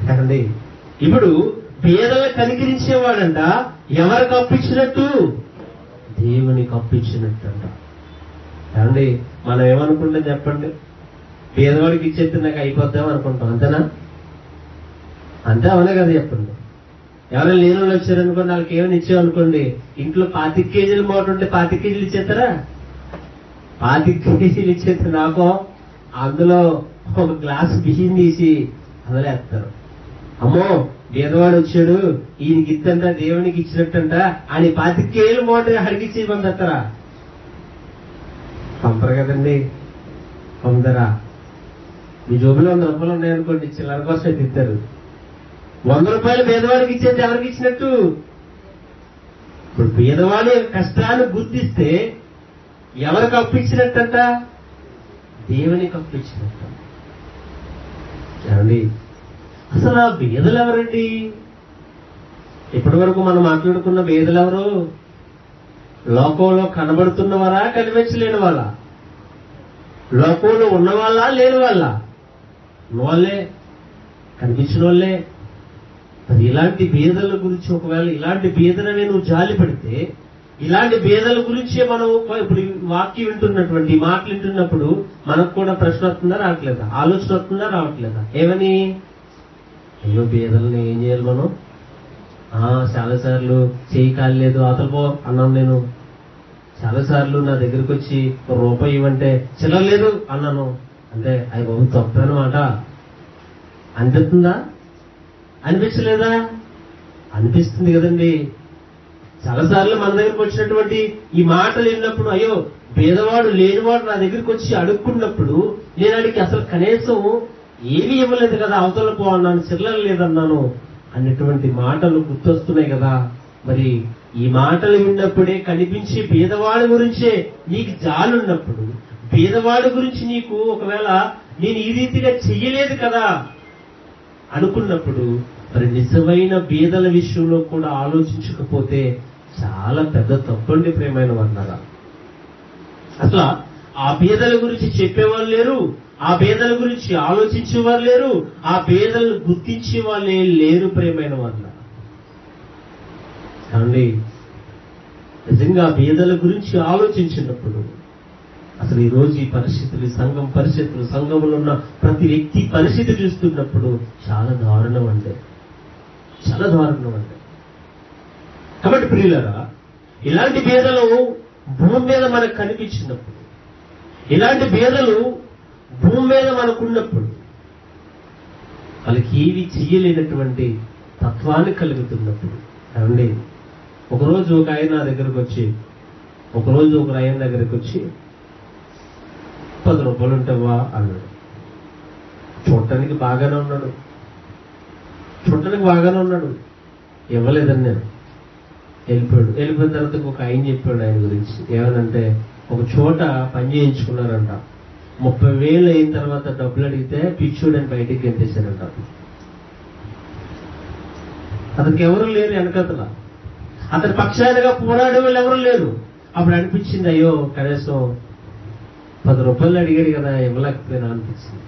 కాదండి, ఇప్పుడు పేదలను కనికరించేవాడంట ఎవరికి అప్పించినట్టు? దేవునికి అప్పించినట్టంట. ఏమండి, మనం ఏమనుకుంటాం చెప్పండి? పేదవాడికి ఇచ్చేస్తే నాకు అయిపోద్దాం అనుకుంటాం, అంతేనా? అంతే అవునే కదా చెప్పండి. ఎవరైనా లేని వాళ్ళు వచ్చారనుకోండి, వాళ్ళకి ఏమైనా ఇచ్చామనుకోండి, ఇంట్లో 25 కేజీల మూట ఉంటే 25 కేజీలు ఇచ్చేస్తారా? 25 కేజీలు ఇచ్చేస్తే నాకో అందులో ఒక గ్లాసు బియ్యం తీసి వదిలేస్తారు. అమ్మో బీదవాడు వచ్చాడు, ఈయనకి ఇత్తంట, దేవునికి ఇచ్చినట్టంట అని 25 కేజీల మూట అడిగిచ్చి పంపిస్తారా? పంపరు కదండి. పందరా? మీ జోబులో 100 రూపాయలు ఉన్నాయనుకోండి, చిల్లర కోసం తిస్తారు. 100 రూపాయలు పేదవాడికి ఇచ్చేది ఎవరికి ఇచ్చినట్టు? ఇప్పుడు పేదవాడి కష్టాన్ని గుర్తిస్తే ఎవరికి అప్పు ఇచ్చినట్టంట? దేవునికి అప్పు ఇచ్చినట్ట. ఏమండి, అసలు ఆ బీదలు ఎవరండి? ఇప్పటి వరకు మనం మాట్లాడుకున్న బీదలు ఎవరు? లోకంలో కనబడుతున్నవారా, కనిపించలేని వాళ్ళ? లోకంలో ఉన్నవాళ్ళ, లేని వాళ్ళ? ఉన్నవాళ్ళే, కనిపించిన వాళ్ళే. మరి ఇలాంటి బీదల గురించి, ఒకవేళ ఇలాంటి బీదలనే నువ్వు జాలి పడితే, ఇలాంటి బీదల గురించే మనం ఇప్పుడు వాక్యం వింటున్నటువంటి మాటలు వింటున్నప్పుడు మనకు కూడా ప్రశ్న వస్తుందా, రావట్లేదా? ఆలోచన వస్తుందా, రావట్లేదా? ఏమని? అయ్యో బీదలని ఏం చేయాలి మనం? చాలాసార్లు చేయి కాలేదు, అవతల పో అన్నాను నేను. చాలాసార్లు నా దగ్గరికి వచ్చి ₹1 ఇవ్వంటే చిల్లర లేదు అన్నాను. అంటే అవి బాబు తప్పు అనమాట. అనిపిస్తుందా? అనిపించలేదా? అనిపిస్తుంది కదండి. చాలాసార్లు మన దగ్గరికి వచ్చినటువంటి ఈ మాటలు విన్నప్పుడు, అయ్యో పేదవాడు లేనివాడు నా దగ్గరికి వచ్చి అడుక్కున్నప్పుడు నేను అడిగి అసలు కనీసం ఏమీ ఇవ్వలేదు కదా, అవతల పో అన్నాను, చిల్లర లేదన్నాను అన్నటువంటి మాటలు గుర్తొస్తున్నాయి కదా. మరి ఈ మాటలు విన్నప్పుడే కనిపించే పేదవాడి గురించే నీకు జాలున్నప్పుడు, పేదవాడి గురించి నీకు ఒకవేళ నేను ఈ రీతిగా చెయ్యలేదు కదా అనుకున్నప్పుడు, మరి నిజమైన బీదల విషయంలో కూడా ఆలోచించకపోతే చాలా పెద్ద తప్పండి ప్రియమైన వాళ్ళారా. అసలు ఆ బీదల గురించి చెప్పేవాళ్ళు లేరు, ఆ బీదల గురించి ఆలోచించేవారు లేరు, ఆ బీదలను గుర్తించే వాళ్ళే లేరు ప్రియమైన వాళ్ళ. కానీ నిజంగా బీదల గురించి ఆలోచించినప్పుడు అసలు ఈ రోజు ఈ పరిస్థితులు, సంఘం పరిస్థితులు, సంఘంలో ఉన్న ప్రతి వ్యక్తి పరిస్థితి చూస్తున్నప్పుడు చాలా దారుణం అంటే, చాలా దారుణం అంటే. కాబట్టి ప్రియులారా, ఇలాంటి బీదలు భూమి మీద మనకు కనిపించినప్పుడు, ఇలాంటి బీదలు భూమి మీద మనకున్నప్పుడు, వాళ్ళకి ఏవి చెయ్యలేనటువంటి తత్వాన్ని కలుగుతున్నప్పుడు, ఏమండి ఒకరోజు ఒక ఆయన నా దగ్గరకు వచ్చి, ఒక ఆయన దగ్గరకు వచ్చి ₹10 ఉంటావా అన్నాడు. చూడటానికి బాగానే ఉన్నాడు, ఇవ్వలేదని నేను. వెళ్ళిపోయిన తర్వాత ఒక ఆయన చెప్పాడు ఆయన గురించి. ఏమనంటే, ఒక చోట పని చేయించుకున్నారంట, 30,000 అయిన తర్వాత డబ్బులు అడిగితే పిచ్చోడని బయటికి గెంటేశారంట. అతనికి ఎవరు లేరు వెనకతల, అతని పక్షాలుగా పోరాడే వాళ్ళు ఎవరు లేరు. అప్పుడు అనిపించింది, అయ్యో కనీసం ₹10 అడిగాడు కదా, ఇవ్వలేకపోయినా అనిపించింది.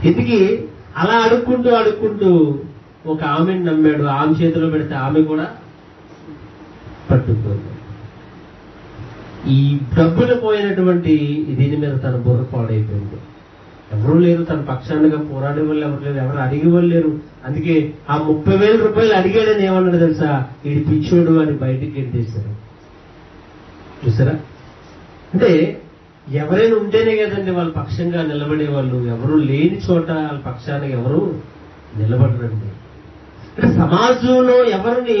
ఇందుకి అలా అడుక్కుంటూ ఒక ఆమెను నమ్మాడు. ఆమె చేతిలో పెడితే ఆమె కూడా పట్టుకుంది. ఈ డబ్బులు పోయినటువంటి దీని మీద తన బుర్ర పాడైపోయింది. ఎవరు లేరు, తన పక్షాలుగా పోరాడే వాళ్ళు ఎవరు లేరు, ఎవరు అడిగే వాళ్ళు లేరు. అందుకే ఆ ₹30,000 అడిగాడని ఏమన్నాడు తెలుసా, వీడి పిచ్చోడు అని బయటికి గెంటేశారు. చూసారా? అంటే ఎవరైనా ఉంటేనే కదండి వాళ్ళ పక్షంగా నిలబడే వాళ్ళు. ఎవరు లేని చోట వాళ్ళ పక్షానికి ఎవరు నిలబడరండి. అంటే సమాజంలో ఎవరిని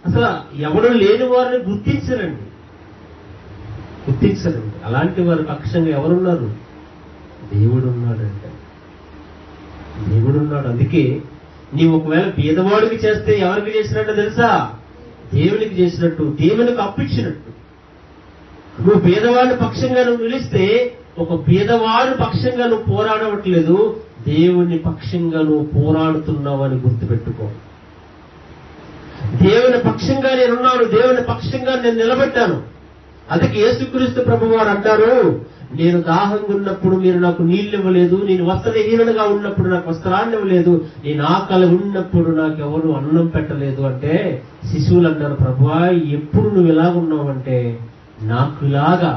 అసలు ఎవరు లేని వారిని గుర్తించరండి. అలాంటి వారి పక్షంగా ఎవరున్నారు? దేవుడు ఉన్నాడంటే, దేవుడు ఉన్నాడు. అందుకే నీవు ఒకవేళ పేదవాడికి చేస్తే ఎవరికి చేసినట్టు తెలుసా? దేవునికి చేసినట్టు, దేవునికి అప్పించినట్టు. నువ్వు పేదవాడి పక్షంగా నువ్వు నిలిస్తే, ఒక పేదవాడి పక్షంగా నువ్వు పోరాడవట్లేదు, దేవుని పక్షంగా నువ్వు పోరాడుతున్నావు అని గుర్తుపెట్టుకో. దేవుని పక్షంగా నేనున్నాను, దేవుని పక్షంగా నేను నిలబెట్టాను. అందుకే యేసుక్రీస్తు ప్రభువారు అంటారు, నేను దాహంగా ఉన్నప్పుడు మీరు నాకు నీళ్లు ఇవ్వలేదు, నేను వస్త్రహీనుడుగా ఉన్నప్పుడు నాకు వస్త్రాన్ని ఇవ్వలేదు, నేను ఆకలి ఉన్నప్పుడు నాకు ఎవరు అన్నం పెట్టలేదు అంటే, శిశువులు అన్నారు, ప్రభువా ఎప్పుడు నువ్వు ఇలాగున్నావు అంటే, నాకు ఇలాగా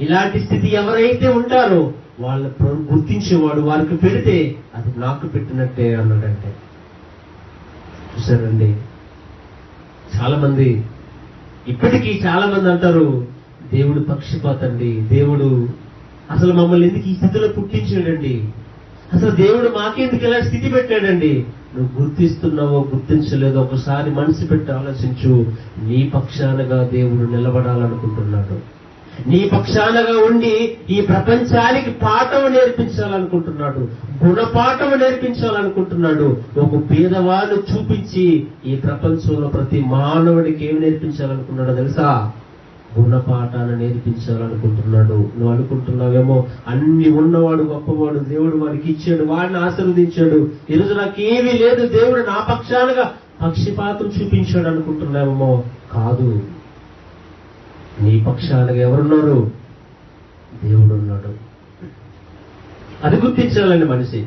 ఇలాంటి స్థితి ఎవరైతే ఉంటారో వాళ్ళ గుర్తించేవాడు, వారికి పెడితే అది నాకు పెట్టినట్టే అన్నాడంటే. చూసారండి, చాలా మంది ఇప్పటికీ చాలా మంది అంటారు, దేవుడు పక్షపాతండి, దేవుడు అసలు మమ్మల్ని ఎందుకు ఈ స్థితిలో పుట్టించాడండి, అసలు దేవుడు మాకెందుకు ఇలా స్థితి పెట్టాడండి. నువ్వు గుర్తిస్తున్నావో గుర్తించలేదో ఒకసారి మనసు పెట్టి ఆలోచించు. నీ పక్షానగా దేవుడు నిలబడాలనుకుంటున్నాడు. నీ పక్షానగా ఉండి ఈ ప్రపంచానికి పాఠం నేర్పించాలనుకుంటున్నాడు, గుణపాఠం నేర్పించాలనుకుంటున్నాడు. ఒక పేదవాడు చూపించి ఈ ప్రపంచంలో ప్రతి మానవుడికి ఏమి నేర్పించాలనుకున్నాడో తెలుసా? గుణపాఠాన్ని నేర్పించాలనుకుంటున్నాడు. నువ్వు అనుకుంటున్నావేమో అన్ని ఉన్నవాడు గొప్పవాడు, దేవుడు వాడికి ఇచ్చాడు, వాడిని ఆశీర్వదించాడు, ఈరోజు నాకేమీ లేదు, దేవుడు నా పక్షాలుగా పక్షపాతం చూపించాడు అనుకుంటున్నావేమో. కాదు, నీ పక్షాలుగా ఎవరున్నారు? దేవుడు ఉన్నాడు. అది గుర్తించాలండి మనిషి.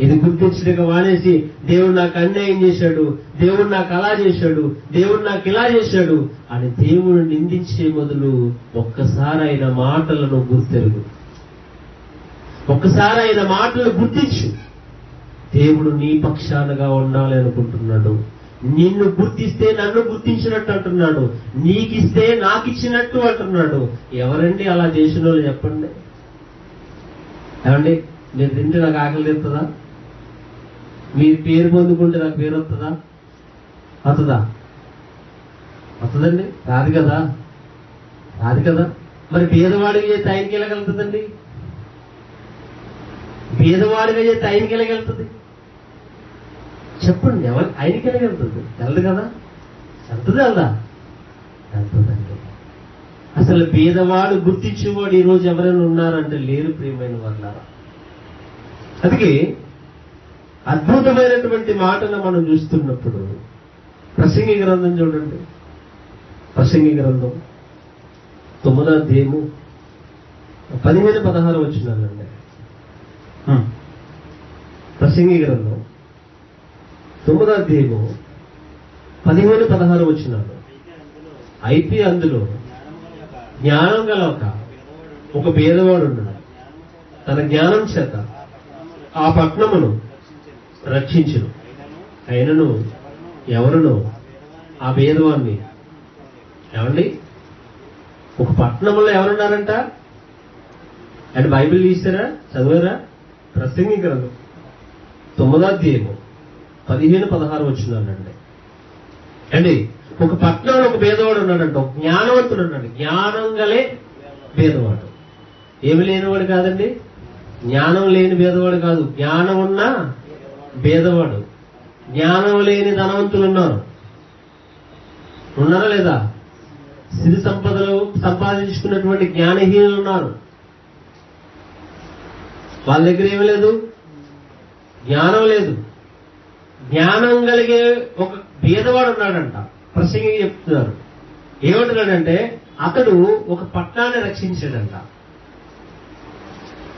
ఇది గుర్తించడం మానేసి దేవుడు నాకు అన్యాయం చేశాడు, దేవుడు నాకు అలా చేశాడు, దేవుడు నాకు ఇలా చేశాడు అని దేవుడు నిందించే బదులు ఒక్కసారి ఆయన మాటలను గుర్తెరుగు, ఒక్కసారి ఆయన మాటలను గుర్తించు. దేవుడు నీ పక్షానగా ఉండాలి అనుకుంటున్నాడు. నిన్ను గుర్తిస్తే నన్ను గుర్తించినట్టు అంటున్నాడు, నీకిస్తే నాకిచ్చినట్టు అంటున్నాడు. ఎవరండి అలా చేసిన వాళ్ళు చెప్పండి? ఏమండి, మీరు తింటే నాకు ఆకలి తీరుతుందా? మీరు పేరు పొందుకుంటే నాకు పేరు వస్తుందా? వస్తుందా? వస్తుందండి? రాదు కదా, రాదు కదా. మరి పేదవాడిగా చేస్తే ఆయనకి వెళ్ళగలుగుతుందండి? పేదవాడిగా చేస్తే ఆయనకి వెళ్ళగలుగుతుంది? చెప్పండి, ఎవరు ఆయనకి వెళ్ళగలుగుతుంది? వెళ్ళదు కదా. వెళ్తుంది వెళ్దా? వెళ్తుందండి. అసలు పేదవాడు గుర్తించేవాడు ఈరోజు ఎవరైనా ఉన్నారంటే లేరు ప్రియమైన వాళ్ళారా. అందుకే అద్భుతమైనటువంటి మాటను మనం చూస్తున్నప్పుడు ప్రసంగి గ్రంథం చూడండి, ప్రసంగి గ్రంథం 9వ అధ్యాయము 15-16 వచనాలండి. ప్రసంగి గ్రంథం 9వ అధ్యాయము 15-16 వచనాలు. అయితే అందులో జ్ఞానం గల ఒక పేదవాడు ఉన్నాడు. తన జ్ఞానం చేత ఆ పట్టణమును రక్షించును. అయినను ఎవరునో ఆ పేదవాన్ని, ఏమండి, ఒక పట్టణంలో ఎవరున్నారంట అంటే బైబిల్ తీసారా, చదివారా? ప్రసంగి గ్రంథం 9వ అధ్యాయము 15-16 వచనాలండి. అండి, ఒక పట్టణంలో ఒక పేదవాడు ఉన్నాడంట, ఒక జ్ఞానవంతుడు ఉన్నాడు. జ్ఞానం గలే పేదవాడు. ఏమి లేనివాడు కాదండి, జ్ఞానం లేని పేదవాడు కాదు, జ్ఞానం ఉన్న పేదవాడు. జ్ఞానం లేని ధనవంతులు ఉన్నారు, ఉన్నారా లేదా? సిరి సంపదలు సంపాదించుకున్నటువంటి జ్ఞానహీనులు ఉన్నారు. వాళ్ళ దగ్గర ఏమి లేదు, జ్ఞానం లేదు. జ్ఞానం కలిగే ఒక పేదవాడు ఉన్నాడంట. ప్రసంగి చెప్తున్నారు, ఏమంటున్నాడంటే అతడు ఒక పట్టణాన్ని రక్షించాడంట.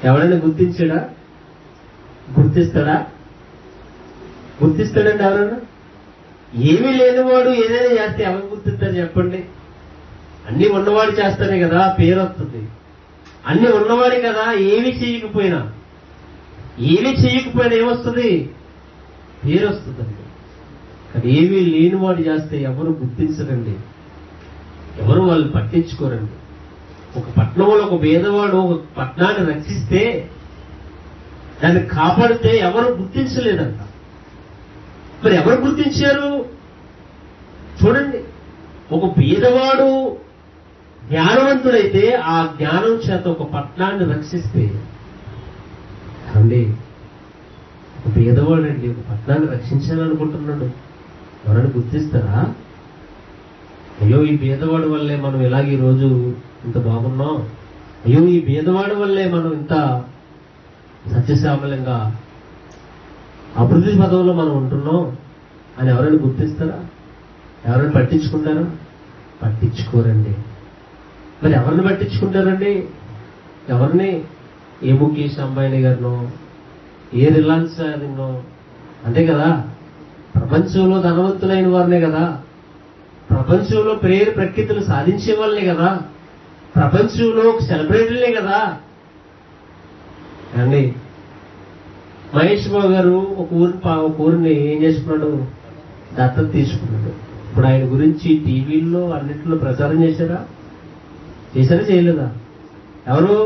ఎవరైనా గుర్తించాడా? గుర్తిస్తాడా? గుర్తిస్తాడండి ఎవరైనా? ఏమీ లేనివాడు ఏదైనా చేస్తే ఎవరు గుర్తిస్తారు చెప్పండి? అన్ని ఉన్నవాడు చేస్తానే కదా పేరు వస్తుంది. అన్ని ఉన్నవాడే కదా. ఏమీ చేయకపోయినా ఏమొస్తుంది? పేరు వస్తుందండి. కానీ ఏమీ లేనివాడు చేస్తే ఎవరు గుర్తించరండి, ఎవరు వాళ్ళు పట్టించుకోరండి. ఒక పట్టణంలో ఒక పేదవాడు ఒక పట్టణాన్ని రక్షిస్తే, దాన్ని కాపాడితే ఎవరు గుర్తించలేదంట. మరి ఎవరు గుర్తించారు? చూడండి, ఒక పేదవాడు జ్ఞానవంతుడైతే ఆ జ్ఞానం చేత ఒక పట్టణాన్ని రక్షిస్తే, అండి, ఒక పేదవాడండి ఒక పట్టణాన్ని రక్షించాలనుకుంటున్నాడు, ఎవరైనా గుర్తిస్తారా? అయ్యో, ఈ పేదవాడి వల్లే మనం ఇలాగ ఈరోజు ఇంత బాగున్నాం, అయ్యో ఈ పేదవాడి వల్లే మనం ఇంత సత్యశ్యామలంగా అభివృద్ధి పదంలో మనం ఉంటున్నాం అని ఎవరైనా గుర్తిస్తారా? ఎవరైనా పట్టించుకుంటారా? పట్టించుకోరండి. మరి ఎవరిని పట్టించుకుంటారండి? ఎవరిని? ఏ ముఖేష్ అంబానీ గారినో, ఏ రిలయన్స్ గారినో, అంతే కదా. ప్రపంచంలో ధనవంతులైన వారినే కదా, ప్రపంచంలో పేరు ప్రఖ్యాతులు సాధించే వాళ్ళనే కదా, ప్రపంచంలో సెలబ్రిటీలే కదా అండి. మహేష్ బాబు గారు ఒక ఊరిని ఏం చేసుకున్నాడు? దత్తత తీసుకున్నాడు. ఇప్పుడు ఆయన గురించి టీవీల్లో అన్నింటిలో ప్రచారం చేశారా చేయలేదా? ఎవరు?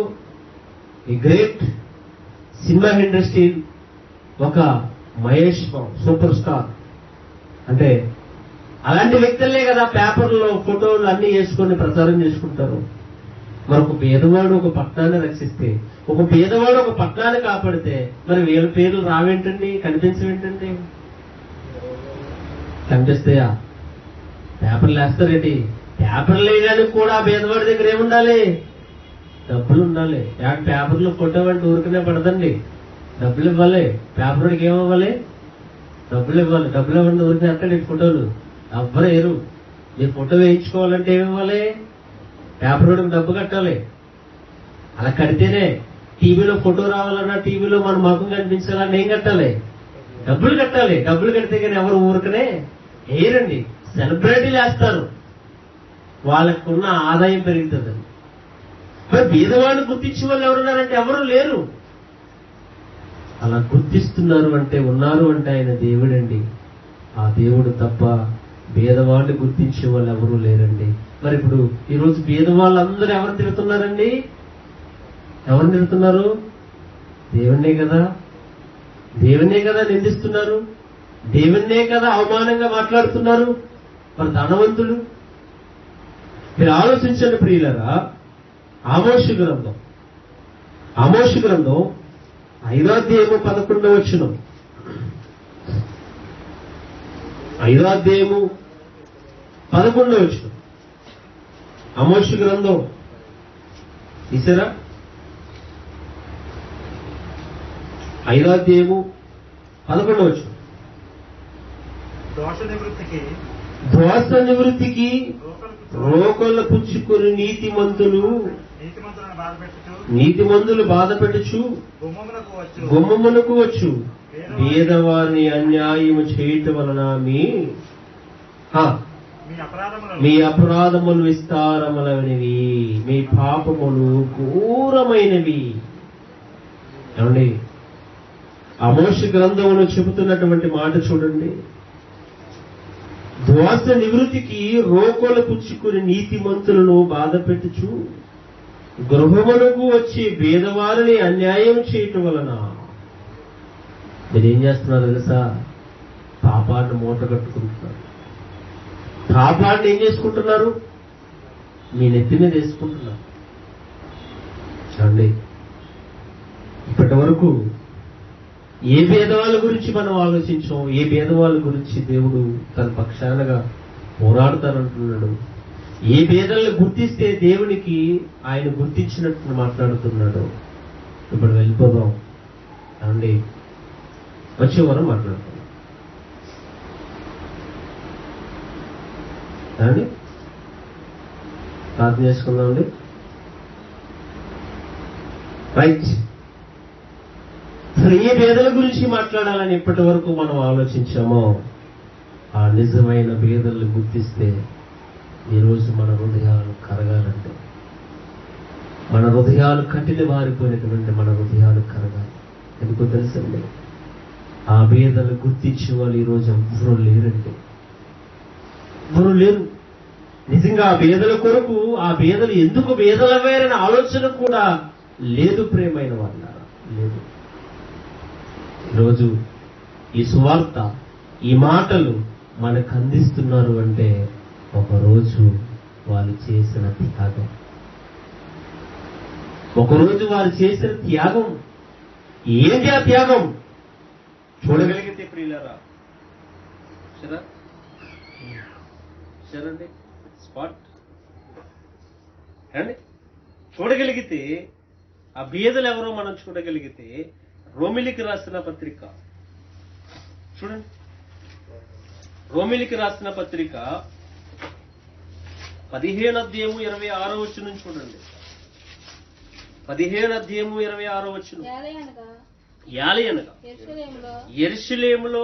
ఈ గ్రేట్ సినిమా ఇండస్ట్రీ ఒక మహేష్ సూపర్ స్టార్ అంటే అలాంటి వ్యక్తులే కదా పేపర్లో ఫోటోలు అన్ని వేసుకొని ప్రచారం చేసుకుంటారు. మరి ఒక పేదవాడు ఒక పట్టణాన్ని రక్షిస్తే, ఒక పేదవాడు ఒక పట్టణాన్ని కాపాడితే మరి వీళ్ళ పేర్లు రావేంటండి, కనిపించవేంటండి? కనిపిస్తాయా? పేపర్లు వేస్తారేంటి? పేపర్లు వేయడానికి కూడా పేదవాడి దగ్గర ఏముండాలి? డబ్బులు ఉండాలి. పేపర్లో ఫోటో అంటే ఊరికనే పడదండి, డబ్బులు ఇవ్వాలి. పేపర్కి ఏమివ్వాలి? డబ్బులు ఇవ్వాలి. డబ్బులు ఇవ్వండి ఊరికనే అక్కడ ఫోటోలు ఎవ్వరు వేయరు. మీరు ఫోటో వేయించుకోవాలంటే ఏమివ్వాలి? పేపర్ వాడికి డబ్బు కట్టాలి. అలా కడితేనే టీవీలో ఫోటో రావాలన్నా, టీవీలో మన ముఖం కనిపించాలన్నా ఏం కట్టాలి? డబ్బులు కట్టాలి. డబ్బులు కడితే కానీ ఎవరు ఊరికనే వేయరండి. సెలబ్రిటీలు వేస్తారు, వాళ్ళకున్న ఆదాయం పెరుగుతుందండి. మరి బీదవాడిని గుర్తించే వాళ్ళు ఎవరున్నారంటే ఎవరు లేరు. అలా గుర్తిస్తున్నారు అంటే, ఉన్నారు అంటే ఆయన దేవుడండి. ఆ దేవుడు తప్ప బీదవాడిని గుర్తించే వాళ్ళు ఎవరూ లేరండి. మరి ఇప్పుడు ఈరోజు బీదవాళ్ళందరూ ఎవరు తిరుగుతున్నారండి? ఎవరు తిరుగుతున్నారు? దేవుణ్ణే కదా. దేవుణ్ణే కదా నిందిస్తున్నారు, దేవుణ్ణే కదా అవమానంగా మాట్లాడుతున్నారు. మరి ధనవంతులు మీరు ఆలోచించండి ప్రియులారా. ఆమోషు గ్రంథం 5వ అధ్యాయము 11వ వచనం. 5వ అధ్యాయము 11వ వచనం. ఆమోషు గ్రంథం తీసారా? 5వ అధ్యాయము 11వ వచనం. దోష నివృత్తికి రోకళ్ళ పుచ్చుకొని నీతిమంతులు బాధపెట్టుచు గుమ్మమునకు వచ్చు పేదవారిని అన్యాయము చేయటం వలన మీ అపరాధములు విస్తారములైనవి, మీ పాపములు ఘోరమైనవి. ఏమండి, ఆమోషు గ్రంథములో చెబుతున్నటువంటి మాట చూడండి. దోష నివృత్తికి రోకలు పుచ్చుకుని నీతిమంతులను బాధపెట్టుచు గృహమునకు వచ్చి పేదవారిని అన్యాయం చేయటం వలన మీరేం చేస్తున్నారు తెలుసా? పాపాన్ని మూట కట్టుకుంటున్నారు. పాపాన్ని ఏం చేసుకుంటున్నారు? మీ నెత్తి మీద వేసుకుంటున్నారు. చూడండి, ఇప్పటి వరకు ఏ భేదవాళ్ళ గురించి మనం ఆలోచించాం? ఏ భేదవాళ్ళ గురించి దేవుడు తన పక్షానగా పోరాడుతానంటున్నాడు? ఏ భేదాలను గుర్తిస్తే దేవునికి ఆయన గుర్తించినట్టు మాట్లాడుతున్నాడు? ఇప్పుడు వెళ్ళిపోదాం అండి, వచ్చే వారం మాట్లాడుతున్నాం అండి. ప్రార్థన చేసుకుందామండి. రైట్. ఏ భేదల గురించి మాట్లాడాలని ఇప్పటి వరకు మనం ఆలోచించామో ఆ నిజమైన భేదలను గుర్తిస్తే ఈరోజు మన హృదయాలు కరగాలంటే, మన హృదయాలు కఠిన మారిపోయినటువంటి మన హృదయాలు కరగాలి. ఎందుకో తెలుసండి, ఆ భేదలు గుర్తించే వాళ్ళు ఈరోజు ఎవ్వరూ లేరండి. ఎవరూ లేరు. నిజంగా ఆ భేదల కొరకు, ఆ భేదలు ఎందుకు భేదలవేరని ఆలోచన కూడా లేదు ప్రేమైన వాళ్ళ, లేదు. ఈరోజు ఈ సువార్త, ఈ మాటలు మనకు అందిస్తున్నారు అంటే ఒకరోజు వాళ్ళు చేసిన త్యాగం, ఒకరోజు వారు చేసిన త్యాగం. ఏంటి ఆ త్యాగం? చూడగలిగితే ప్రియులారా, సరేండి స్పాట్ అండి, చూడగలిగితే ఆ బీదలు ఎవరో మనం చూడగలిగితే రోమిలికి రాసిన పత్రిక చూడండి. రోమిలికి రాసిన పత్రిక 15వ అధ్యాయము 26వ వచనం చూడండి. 15వ అధ్యాయము 26వ వచనం. యాలి అనగా యెరూషలేములో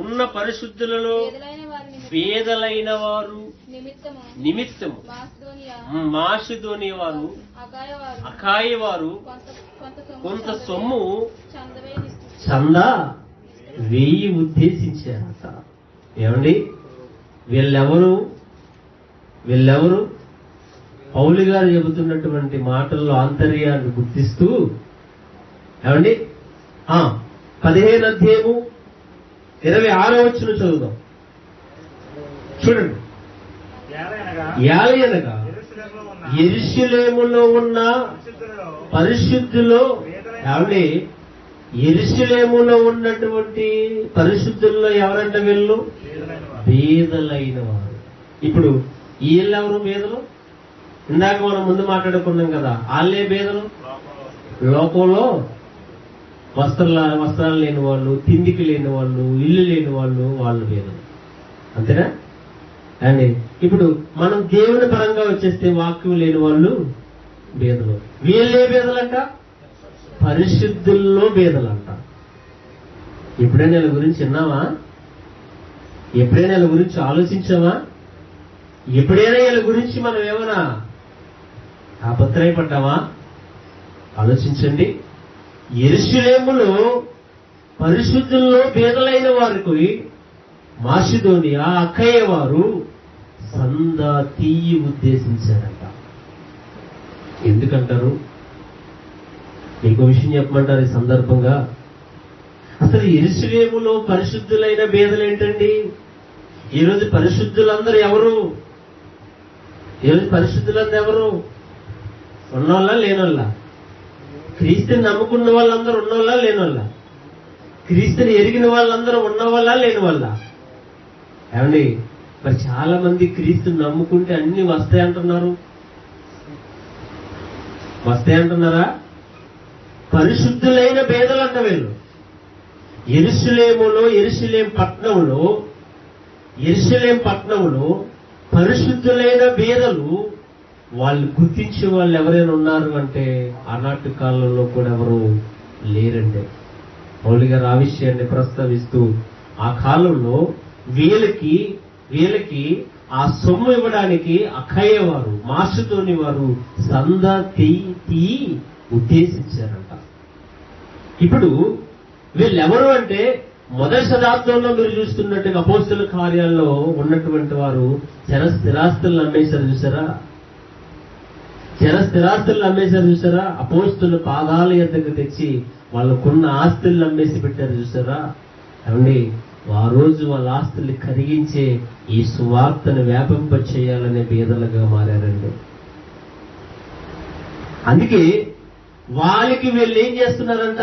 ఉన్న పరిశుద్ధులలో పేదలైన వారు నిమిత్తము మాసిదోనియ వారు, అకాయ వారు కొంత సొమ్ము చందా వేయి ఉద్దేశించారట. ఏమండి, వీళ్ళెవరు పౌలు గారు చెబుతున్నటువంటి మాటల్లో ఆంతర్యాన్ని గుర్తిస్తూ, ఏమండి 15 అధ్యాయము 26వ వచనం చదువుదాం. చూడండి. యాలయనగా యెరూషలేములో ఉన్న పరిశుద్ధులో, ఏమండి, యెరూషలేములో ఉన్నటువంటి పరిశుద్ధుల్లో ఎవరంట వీళ్ళు? బీదలైన వారు. ఇప్పుడు వీళ్ళెవరు బీదలు? ఇందాక మనం ముందు మాట్లాడుకున్నాం కదా, వాళ్ళే బీదలు. లోకంలో వస్త్రాలు లేని వాళ్ళు, తిండికి లేని వాళ్ళు, ఇల్లు లేని వాళ్ళు బీదలు. అంతేనా అండి? ఇప్పుడు మనం దేవుని పరంగా వచ్చేస్తే వాక్యం లేని వాళ్ళు బీదలు. వీళ్ళే బీదలంట? పరిశుద్ధుల్లో బీదలంట. ఎప్పుడైనా వీళ్ళ గురించి విన్నావా? ఎప్పుడైనా వీళ్ళ గురించి ఆలోచించావా? ఎప్పుడైనా వీళ్ళ గురించి మనం ఏమైనా ఆపత్రయపడ్డావా? ఆలోచించండి. యెరూషలేములో పరిశుద్ధుల్లో బీదలైన వారికి మాసిదోనియా, అక్కయ్య వారు సందా తీయి ఉద్దేశించారంట. ఎందుకంటారు? మీకు విషయం చెప్పమంటారు ఈ సందర్భంగా. అసలు యెరూషలేములో పరిశుద్ధులైన బీదలు ఏంటండి? ఈరోజు పరిశుద్ధులందరూ ఎవరు? ఈరోజు పరిశుద్ధులందరూ ఎవరు? ఉన్నోళ్ళ లేనోళ్ళ? క్రీస్తుని నమ్ముకున్న వాళ్ళందరూ ఉన్నోళ్ళ లేనోళ్ళ? క్రీస్తుని ఎరిగిన వాళ్ళందరూ ఉన్నవాళ్ళ లేని వాళ్ళ? ఏమండి, మరి చాలా మంది క్రీస్తుని నమ్ముకుంటే అన్ని వస్తాయంటున్నారు. వస్తాయంటున్నారా? పరిశుద్ధులైన బేదలంట వీళ్ళు. యెరూషలేం పట్టణంలో పరిశుద్ధులైన బేదలు. వాళ్ళు గుర్తించే వాళ్ళు ఎవరైనా ఉన్నారు అంటే ఆనాటి కాలంలో కూడా ఎవరు లేరండి. పౌలు గారు ఆ విషయాన్ని ప్రస్తావిస్తూ, ఆ కాలంలో వీళ్ళకి ఆ సొమ్ము ఇవ్వడానికి అక్కయ్య వారు, మాసిదోని వారు సందా తీయి ఉద్దేశించారంట. ఇప్పుడు వీళ్ళెవరు అంటే, మొదటి శతాబ్దంలో మీరు చూస్తున్నట్టుగా అపోస్తలుల కార్యాల్లో ఉన్నటువంటి వారు జన స్థిరాస్తులను అమ్మేశారు చూసారా? అపోస్తలుల పాదాల యొద్దకు తెచ్చి వాళ్ళకున్న ఆస్తులను అమ్మేసి పెట్టారు చూసారా? ఏమండి, ఆ రోజు వాళ్ళ ఆస్తుల్ని కరిగించే ఈ సువార్తను వ్యాపింప చేయాలనే బీదలుగా మారారండి. అందుకే వాళ్ళకి వీళ్ళు ఏం చేస్తున్నారంట?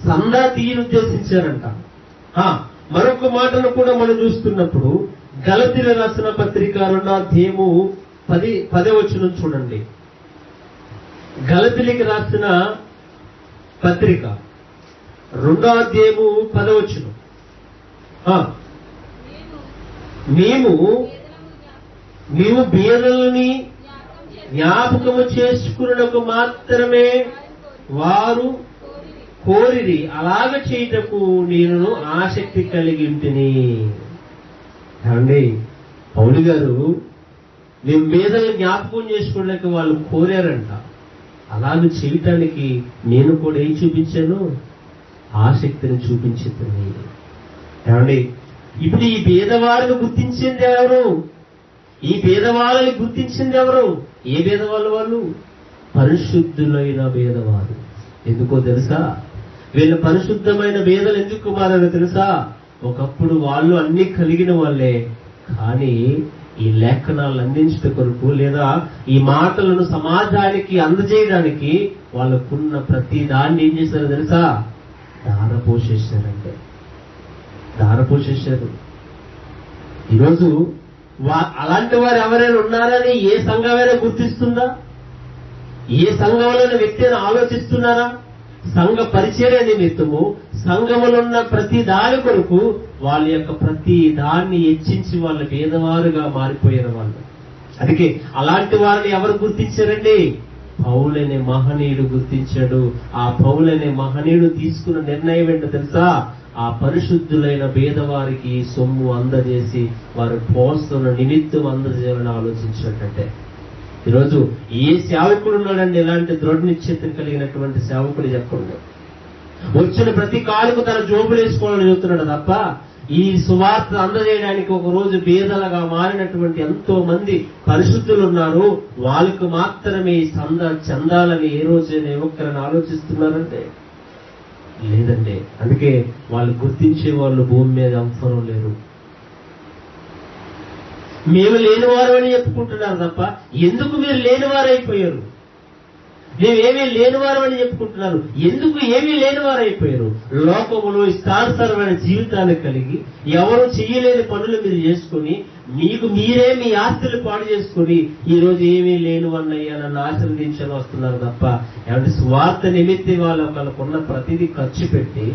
సందా తీయని ఉద్దేశించారంట. మరొక మాటను కూడా మనం చూస్తున్నప్పుడు గలతీయులకు రాసిన పత్రిక 2వ అధ్యాయము 10వ వచనం చూడండి. గలతీయులకు రాసిన పత్రిక 2వ అధ్యాయము 10వ వచనం. మేము బీదలని జ్ఞాపకము చేసుకున్నకు మాత్రమే వారు కోరిరి, అలాగ చేయటకు నేను ఆసక్తి కలిగి ఉంటిని. ఏమండి, పౌలు గారు మేము బీదలను జ్ఞాపకం చేసుకోవడానికి వాళ్ళు కోరారంట. అలాగ చేయటానికి నేను కూడా ఏం చూపించాను? ఆసక్తిని చూపించింది. ఏమండి, ఇప్పుడు ఈ పేదవాళ్ళని గుర్తించింది ఎవరు? ఈ పేదవాళ్ళని గుర్తించింది ఎవరు? ఏ పేదవాళ్ళు? వాళ్ళు పరిశుద్ధులైన పేదవారు. ఎందుకో తెలుసా? వీళ్ళు పరిశుద్ధమైన బీదలు ఎందుకు మారారో తెలుసా? ఒకప్పుడు వాళ్ళు అన్ని కలిగిన వాళ్ళే, కానీ ఈ లేఖనాలను అందించడం కొరకు లేదా ఈ మాటలను సమాజానికి అందజేయడానికి వాళ్ళకున్న ప్రతి దాన్ని ఏం చేశారో తెలుసా? దారపోసేశారు. ఈరోజు అలాంటి వారు ఎవరైనా ఉన్నారని ఏ సంఘమైనా గుర్తిస్తుందా? ఏ సంఘంలోని వ్యక్తిని ఆలోచిస్తున్నారా? సంఘ పరిచర్య నిమిత్తము సంఘములున్న ప్రతి దాని కొరకు వాళ్ళ యొక్క ప్రతి దాన్ని హెచ్చించి వాళ్ళ పేదవారుగా మారిపోయిన వాళ్ళు. అందుకే అలాంటి వారిని ఎవరు గుర్తించారండి? పౌలనే మహనీయుడు గుర్తించాడు. ఆ పౌలనే మహనీయుడు తీసుకున్న నిర్ణయం ఏంటో తెలుసా? ఆ పరిశుద్ధులైన పేదవారికి సొమ్ము అందజేసి వారు పోస్తున్న నిమిత్తం అందజేయాలని ఆలోచించినట్టే. ఈరోజు ఏ సేవకుడు ఉన్నాడండి ఇలాంటి దృఢ నిశ్చయిత కలిగినటువంటి సేవకుడు? చెప్పండి. వచ్చిన ప్రతి కాలుకు తన జోబులు వేసుకోవాలని చెబుతున్నాడు తప్ప ఈ సువార్త అందజేయడానికి ఒక రోజు బీదలుగా మారినటువంటి ఎంతో మంది పరిశుద్ధులు ఉన్నారు. వాళ్ళకు మాత్రమే ఈ చందాలని ఏ రోజైనా ఒక్కరని ఆలోచిస్తున్నారంటే లేదండి. అందుకే వాళ్ళు గుర్తించే వాళ్ళు భూమి మీద ఎవ్వరూ లేరు. మేము లేనివారు అని చెప్పుకుంటున్నారు తప్ప ఎందుకు మీరు లేనివారైపోయారు? మేమేమీ లేనివారు అని చెప్పుకుంటున్నారు, ఎందుకు ఏమీ లేనివారైపోయారు? లోకములో ఇష్టానుసారమైన జీవితాన్ని కలిగి ఎవరు చేయలేని పనులు మీరు చేసుకుని మీకు మీరే మీ ఆస్తులు పాడు చేసుకుని ఈ రోజు ఏమీ లేనివన్నయ్యా నన్ను ఆశీర్వదించని వస్తున్నారు తప్ప ఏమంటే స్వార్థ నిమిత్తి వాళ్ళకున్న ప్రతిదీ ఖర్చు పెట్టి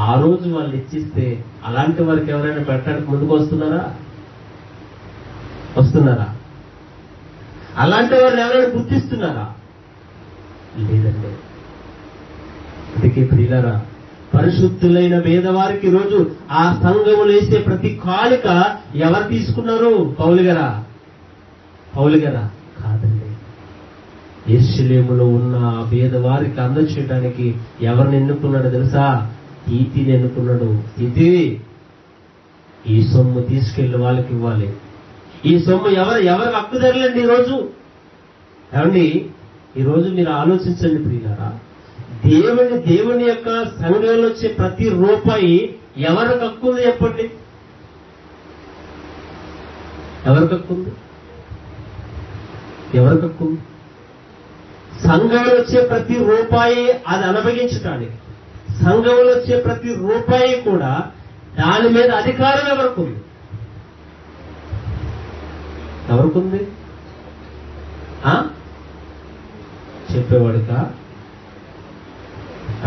ఆ రోజు వాళ్ళు ఇచ్చిస్తే అలాంటి వారికి ఎవరైనా పెట్టడానికి ముందుకు వస్తున్నారా? అలాంటి వారిని ఎవరైనా గుర్తిస్తున్నారా? లేదండి. అందుకే ప్రియులారా, పరిశుద్ధులైన పేదవారికి రోజు ఆ సంఘములు వేసే ప్రతి కానుక ఎవరు తీసుకున్నారు? పౌలు గారా? కాదండి. యెరూషలేములో ఉన్న ఆ పేదవారికి అందచేయడానికి ఎవరిని ఎన్నుకున్నాడు తెలుసా? తీతిని ఎన్నుకున్నాడు. తీతి, ఈ సొమ్ము తీసుకెళ్లి వాళ్ళకి ఇవ్వాలి. ఈ సొమ్ము ఎవరికి హక్కుదారులండి ఈరోజు? ఏమండి, ఈరోజు మీరు ఆలోచించండి ప్రియులారా, దేవుని యొక్క సంఘంలో వచ్చే ప్రతి రూపాయి ఎవరికి హక్కుంది చెప్పండి? ఎవరికి హక్కుంది? సంఘంలో వచ్చే ప్రతి రూపాయి అది అనుభవించడానికి, సంఘంలో వచ్చే ప్రతి రూపాయి కూడా దాని మీద అధికారం ఎవరికుంది? చెప్పేవాడుక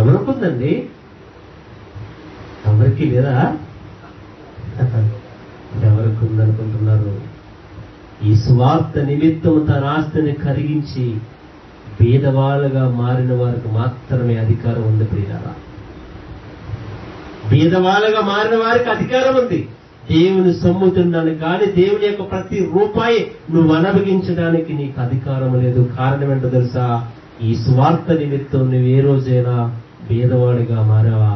ఎవరికుందండి? ఎవరికి లేదా? ఎవరికి ఉందనుకుంటున్నారు? ఈ స్వార్థ నిమిత్తం తన ఆస్తిని కరిగించి బీదవాళ్ళుగా మారిన వారికి మాత్రమే అధికారం ఉంది ప్రియులారా. బీదవాళ్ళుగా మారిన వారికి అధికారం ఉంది. దేవుని సొమ్ము తినడానికి కానీ దేవుని యొక్క ప్రతి రూపాయి నువ్వు అనుభవించడానికి నీకు అధికారం లేదు. కారణం ఏంటో తెలుసా? ఈ స్వార్థ నిమిత్తం నువ్వు ఏ రోజైనా బీదవాడిగా మారావా?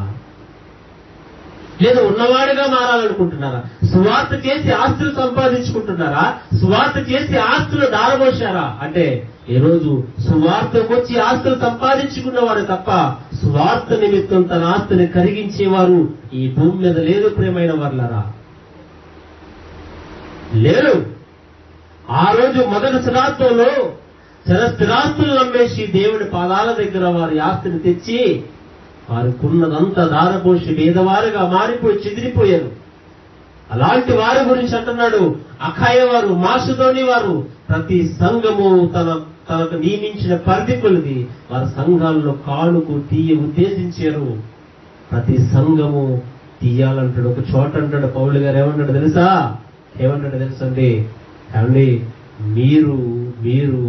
లేదా ఉన్నవాడిగా మారాలనుకుంటున్నారా? స్వార్థ చేసి ఆస్తులు సంపాదించుకుంటున్నారా? స్వార్థ చేసి ఆస్తులు దారబోశారా? అంటే ఈ రోజు స్వార్థకు వచ్చి ఆస్తులు సంపాదించుకున్నవారు తప్ప స్వార్థ నిమిత్తం తన ఆస్తిని కరిగించేవారు ఈ భూమి మీద లేదు ప్రియమైన వర్లారా, లేరు. ఆ రోజు మొదటి శతాబ్దంలో స్థిరాస్తులు నమ్మేసి దేవుడి పాదాల దగ్గర వారి ఆస్తిని తెచ్చి వారికున్నదంతా దారపోసి పేదవారుగా మారిపోయి చెదిరిపోయారు. అలాంటి వారి గురించి అంటున్నాడు అఖాయ వారు, మాసుదోని వారు ప్రతి సంఘము తనకు నియమించిన పరిధి కొలిది వారి సంఘాల్లో కానుకు తీయ ఉద్దేశించారు. ప్రతి సంఘము తీయాలంటాడు. ఒక చోట అంటాడు పౌలు గారు, ఏమంటాడు తెలుసండి? ఏమండి, మీరు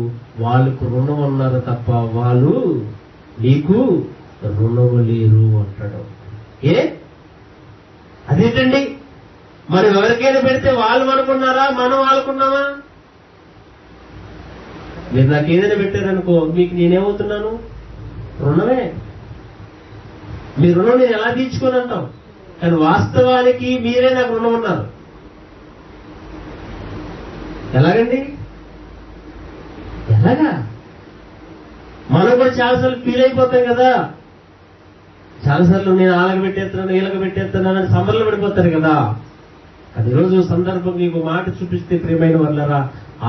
వాళ్ళకు రుణం అన్నారు తప్ప వాళ్ళు నీకు రుణము లేరు అంటాడు. అదేంటండి? మరి ఎవరికైనా పెడితే వాళ్ళు అనుకున్నారా, మనం వాళ్ళకున్నామా? మీరు నాకు ఏదైనా పెట్టారనుకో, మీకు నేనేమవుతున్నాను? రుణమే. మీ రుణం నేను ఎలా తీర్చుకొని అంటాం, కానీ వాస్తవానికి మీరే నాకు రుణం ఉన్నారు. ఎలాగండి? ఎలాగా? మనం కూడా చాలాసార్లు ఫీల్ అయిపోతాం కదా. చాలాసార్లు నేను ఆలగ పెట్టేస్తున్నాను, ఈలగ పెట్టేస్తున్నాను అని సంబర్లు పడిపోతారు కదా. అది రోజు సందర్భం నీకు మాట చూపిస్తే ప్రియమైన వాళ్ళరా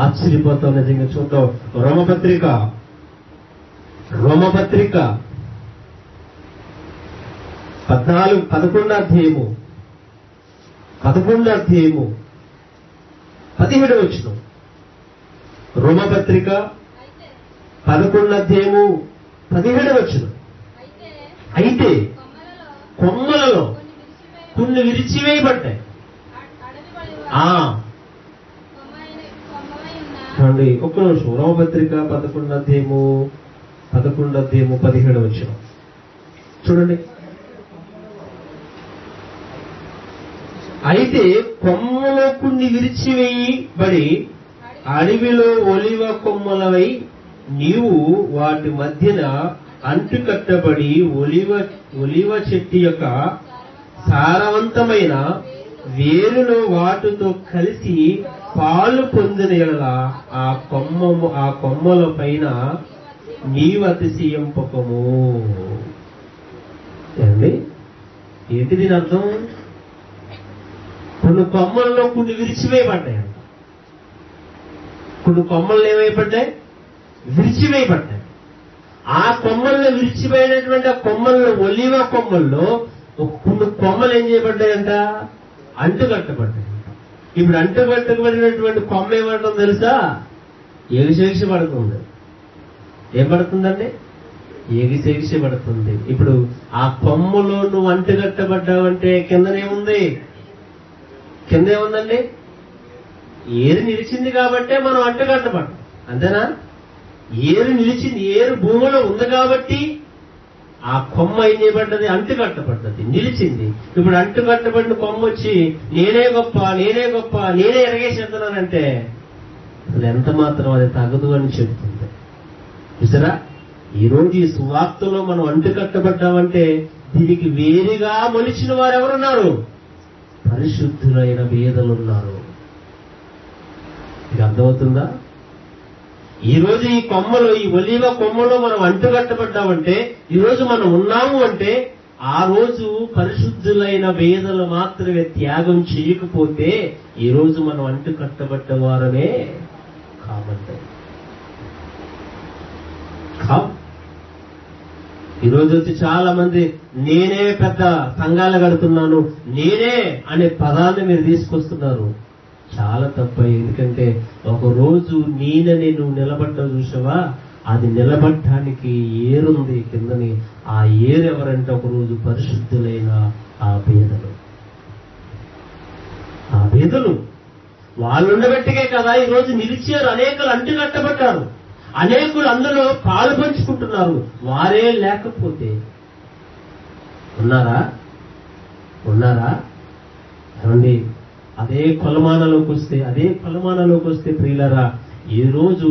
ఆశ్చర్యపోతాం. నిజంగా చూద్దాం. రోమపత్రిక 11వ అధ్యాయము 17వ వచనం. రోమపత్రిక 11వ అధ్యాయము 17వ వచనం. అయితే కొమ్మలలో కొన్ని విరిచివేయబడ్డాయి. చూడండి ఒక్క నిమిషం. రోమపత్రిక 11వ అధ్యాయము 17వ వచనం చూడండి. అయితే కొమ్మలో కొన్ని విరిచివేయబడి అడవిలో ఒలివ కొమ్మలవై నీవు వాటి మధ్యన అంటుకట్టబడి ఒలివ చెట్టు యొక్క సారవంతమైన వేరును వాటితో కలిసి పాలు పొందిన యెడల ఆ కొమ్మల పైన నీవు అతిశయింపకము. ఏమండి, ఏంటి దీని అర్థం? కొన్ని కొమ్మల్లో కొన్ని విరిచివేయబడ్డాయి. కొన్ని కొమ్మలు ఏమైపడ్డాయి? విరిచివేయబడ్డాయి. ఆ కొమ్మల్లో విరిచిపోయినటువంటి ఆ కొమ్మల్లో, ఒలివ కొమ్మల్లో కొన్ని కొమ్మలు ఏం చేయబడ్డాయంట? అంటుకట్టబడ్డాయి. ఇప్పుడు అంటుకట్టబడినటువంటి కొమ్మ ఏమంటుందో తెలుసా? ఎగిశేష పడుతుంది. ఏం పడుతుందండి? ఎగిశేష పడుతుంది. ఇప్పుడు ఆ కొమ్మలో నువ్వు అంటుకట్టబడ్డావంటే కిందనేముంది? కిందేముందండి? ఏరు నిలిచింది కాబట్టే మనం అంటుకట్టబడ్డాం, అంతేనా? ఏరు నిలిచింది, ఏరు భూమిలో ఉంది కాబట్టి ఆ కొమ్మ ఏం చేయబడ్డది? అంటుకట్టబడ్డది, నిలిచింది. ఇప్పుడు అంటుకట్టబడిన కొమ్మ వచ్చి నేనే గొప్ప, నేనే గొప్ప, నేనే ఎరగేసేస్తున్నానంటే అసలు ఎంత మాత్రం అది తగదు అని చెబుతుంది. చూసారా, ఈరోజు ఈ సువార్తలో మనం అంటుకట్టబడ్డామంటే దీనికి వేరుగా మొలిచిన వారు ఎవరున్నారు? పరిశుద్ధులైన వేదలున్నారు. ఇది అర్థమవుతుందా? ఈరోజు ఈ కొమ్మలో, ఈ ఒలీవ కొమ్మలో మనం అంటుకట్టబడ్డామంటే, ఈరోజు మనం ఉన్నాము అంటే ఆ రోజు పరిశుద్ధులైన వేదలు మాత్రమే త్యాగం చేయకపోతే ఈరోజు మనం అంటుకట్టబడ్డ వారమే కాబట్టి ఈరోజు వచ్చి చాలా మంది నేనే పెద్ద సంఘాలు కడుతున్నాను, నేనే అనే పదాన్ని మీరు తీసుకొస్తున్నారు. చాలా తప్ప. ఎందుకంటే ఒకరోజు నేనని నువ్వు నిలబడ్డావు చూసావా, అది నిలబడ్డానికి ఏరుంది కిందని. ఆ ఏరు ఎవరంటే ఒకరోజు పరిశుద్ధులైన ఆ పేదలు. ఆ పేదలు వాళ్ళు ఉండబట్టికే కదా ఈరోజు నిలిచారు. అనేకులు అంటుకట్టబడ్డారు, అనేకులు అందులో పాలు పంచుకుంటున్నారు. వారే లేకపోతే ఉన్నారా? ఏమండి, అదే కొలమానలోకి వస్తే ప్రియులారా, ఈ రోజు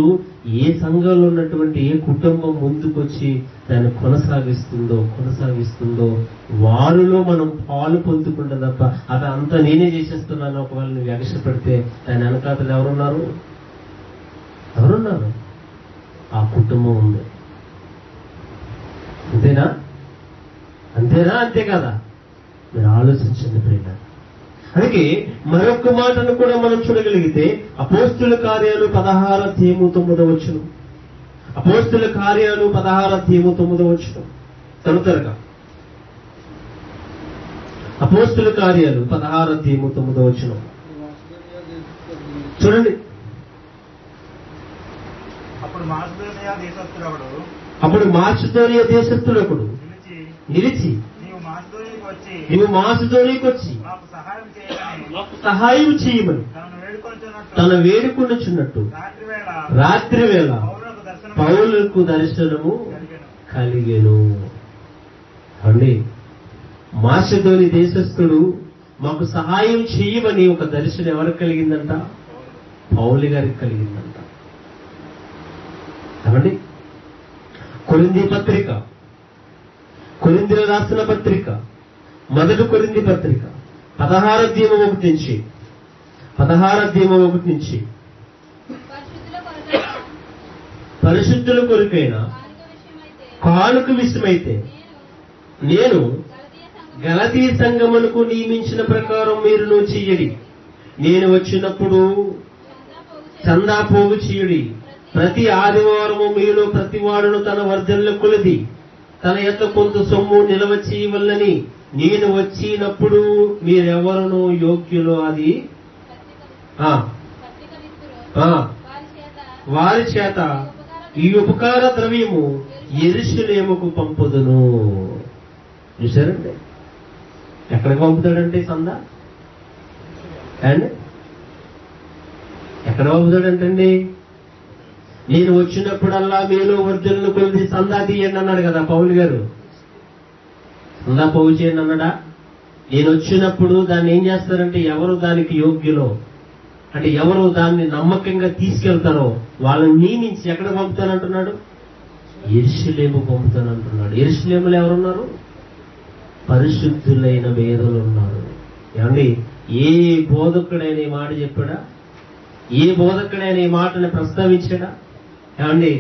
ఏ సంఘంలో ఉన్నటువంటి ఏ కుటుంబం ముందుకొచ్చి దాన్ని కొనసాగిస్తుందో వారిలో మనం పాలు పొందుకుంటా తప్ప అదంతా నేనే చేసేస్తున్నాను ఒకవేళ నువ్వు ఎగస పెడితే దాని వెనకాతలు ఎవరున్నారు? ఆ కుటుంబం ఉంది. అంతేనా? అంతే కదా? మీరు ఆలోచించండి ప్రియులారా. అందుకే మరొక మాటను కూడా మనం చూడగలిగితే అపోస్తుల కార్యాలు 16:9. అపోస్తుల కార్యాలు 16:9. త్వరగా అపోస్తుల కార్యాలు 16:9 చూడండి. అప్పుడు మాసిదోనియా దేశస్థుడొకడు నిలిచి నీవు మాసిదోనియాకు వచ్చి మాకు సహాయం చేయమని తన వేడుకొనుచున్నట్టు రాత్రి వేళ పౌలుకు దర్శనము కలిగెను. అండి, మాసిదోని దేశస్థుడు మాకు సహాయం చేయమని ఒక దర్శనం ఎవరికి కలిగిందంట? పౌలు గారికి కలిగిందంట. ఏమండి, కొరింథీయులకు రాసిన పత్రిక, మొదటి కొరింథీ పత్రిక 16:1 నుంచి పరిశుద్ధుల కొరకైన కానుక విషయమైతే నేను గలతీయ సంఘమునకు నియమించిన ప్రకారం మీరును చెయ్యడి. నేను వచ్చినప్పుడు చందా పోగు చేయుడి. ప్రతి ఆదివారము మీలో ప్రతి వాడును తన వర్ధనల కొలది తన యొక్క కొంత సొమ్ము నిలవ చేయవల్లని నేను వచ్చినప్పుడు మీరెవరును యోగ్యులో అది వారి చేత ఈ ఉపకార ద్రవ్యము యెరూషలేముకు పంపుదును. చూశారండి, ఎక్కడికి పంపుతాడంటే సందా అండ్ ఎక్కడ పంపుతాడంటండి? నేను వచ్చినప్పుడల్లా మీలో వర్ధనలు కొలిది సందా తీయండి అన్నాడు కదా పౌలు గారు. సందా పోగు చేయండి అన్నాడా? నేను వచ్చినప్పుడు దాన్ని ఏం చేస్తారంటే ఎవరు దానికి యోగ్యులో, అంటే ఎవరు దాన్ని నమ్మకంగా తీసుకెళ్తారో వాళ్ళని నియమించి ఎక్కడ పంపుతానంటున్నాడు? యెరూషలేము పంపుతానంటున్నాడు. యెరూషలేములో ఎవరున్నారు? పరిశుద్ధులైన పేదలు ఉన్నారు. ఏమండి, ఏ బోధకుడైన ఈ మాట చెప్పాడా? ఏ బోధకుడైన ఈ మాటని ప్రస్తావించాడా? ఏమండి,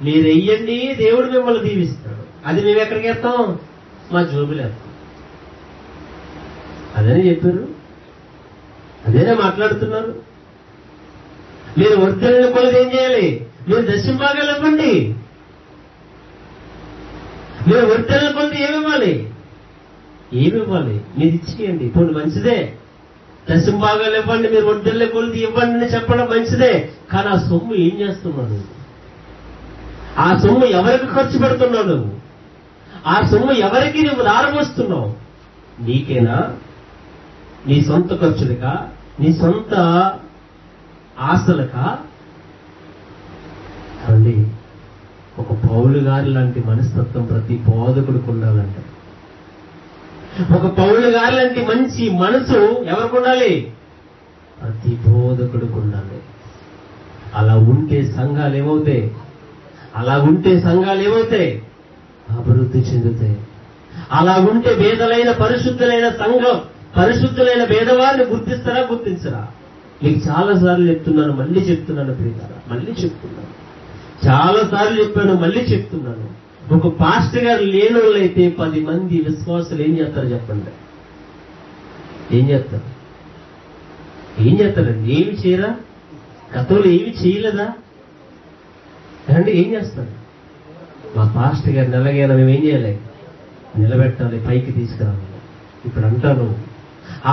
మీరు వెయ్యండి, దేవుడు మిమ్మల్ని దీవిస్తాడు. అది మేము ఎక్కడికి వేస్తాం? మా జోబులు వేస్తాం. అదేనే చెప్పారు, అదేనే మాట్లాడుతున్నారు. మీరు వర్ధన కొలది ఏం చేయాలి? మీరు దశంభాగాలు ఇవ్వండి. మీరు వర్ధన కొలది ఏమివ్వాలి? మీరు ఇచ్చేయండి. ఇప్పుడు మంచిదే, దశంభాగాలు ఇవ్వండి, మీరు వర్ధన కొలది ఇవ్వండి అని చెప్పడం మంచిదే. కానీ ఆ సొమ్ము ఏం చేస్తున్నాడు? ఆ సొమ్ము ఎవరికి ఖర్చు పెడుతున్నాడు? ఆ సొమ్ము ఎవరికి నువ్వు దారమోస్తున్నావు? నీకేనా? నీ సొంత ఖర్చులకా? నీ సొంత ఆశలకా? అండి, ఒక పౌలు గారి లాంటి మనస్తత్వం ప్రతి బోధకుడికి ఉండాలంట. ఒక పౌలు గారి లాంటి మంచి మనసు ఎవరికి ఉండాలి? ప్రతి బోధకుడికి ఉండాలి. అలా ఉంటే సంఘాలు ఏమవుతాయి? అభివృద్ధి చెందుతాయి. అలా ఉంటే భేదలైన పరిశుద్ధులైన సంఘం, పరిశుద్ధులైన భేదవారిని గుర్తించరా? మీకు చాలా సార్లు చెప్తున్నాను, మళ్ళీ చెప్తున్నాను ప్రియులారా, చాలా సార్లు చెప్పాను, మళ్ళీ చెప్తున్నాను. ఒక పాస్టర్ గారు లేనోళ్ళైతే 10 మంది విశ్వాసులు ఏం చేస్తారు చెప్పండి? ఏం చేస్తారండి? ఏమి చేయరా? గతంలో ఏమి చేయలేదా అండి? ఏం చేస్తారు? మా పాస్టర్ గారిని ఎలాగైనా మేము ఏం చేయాలి? నిలబెట్టాలి, పైకి తీసుకురావాలి. ఇప్పుడు అంటాను,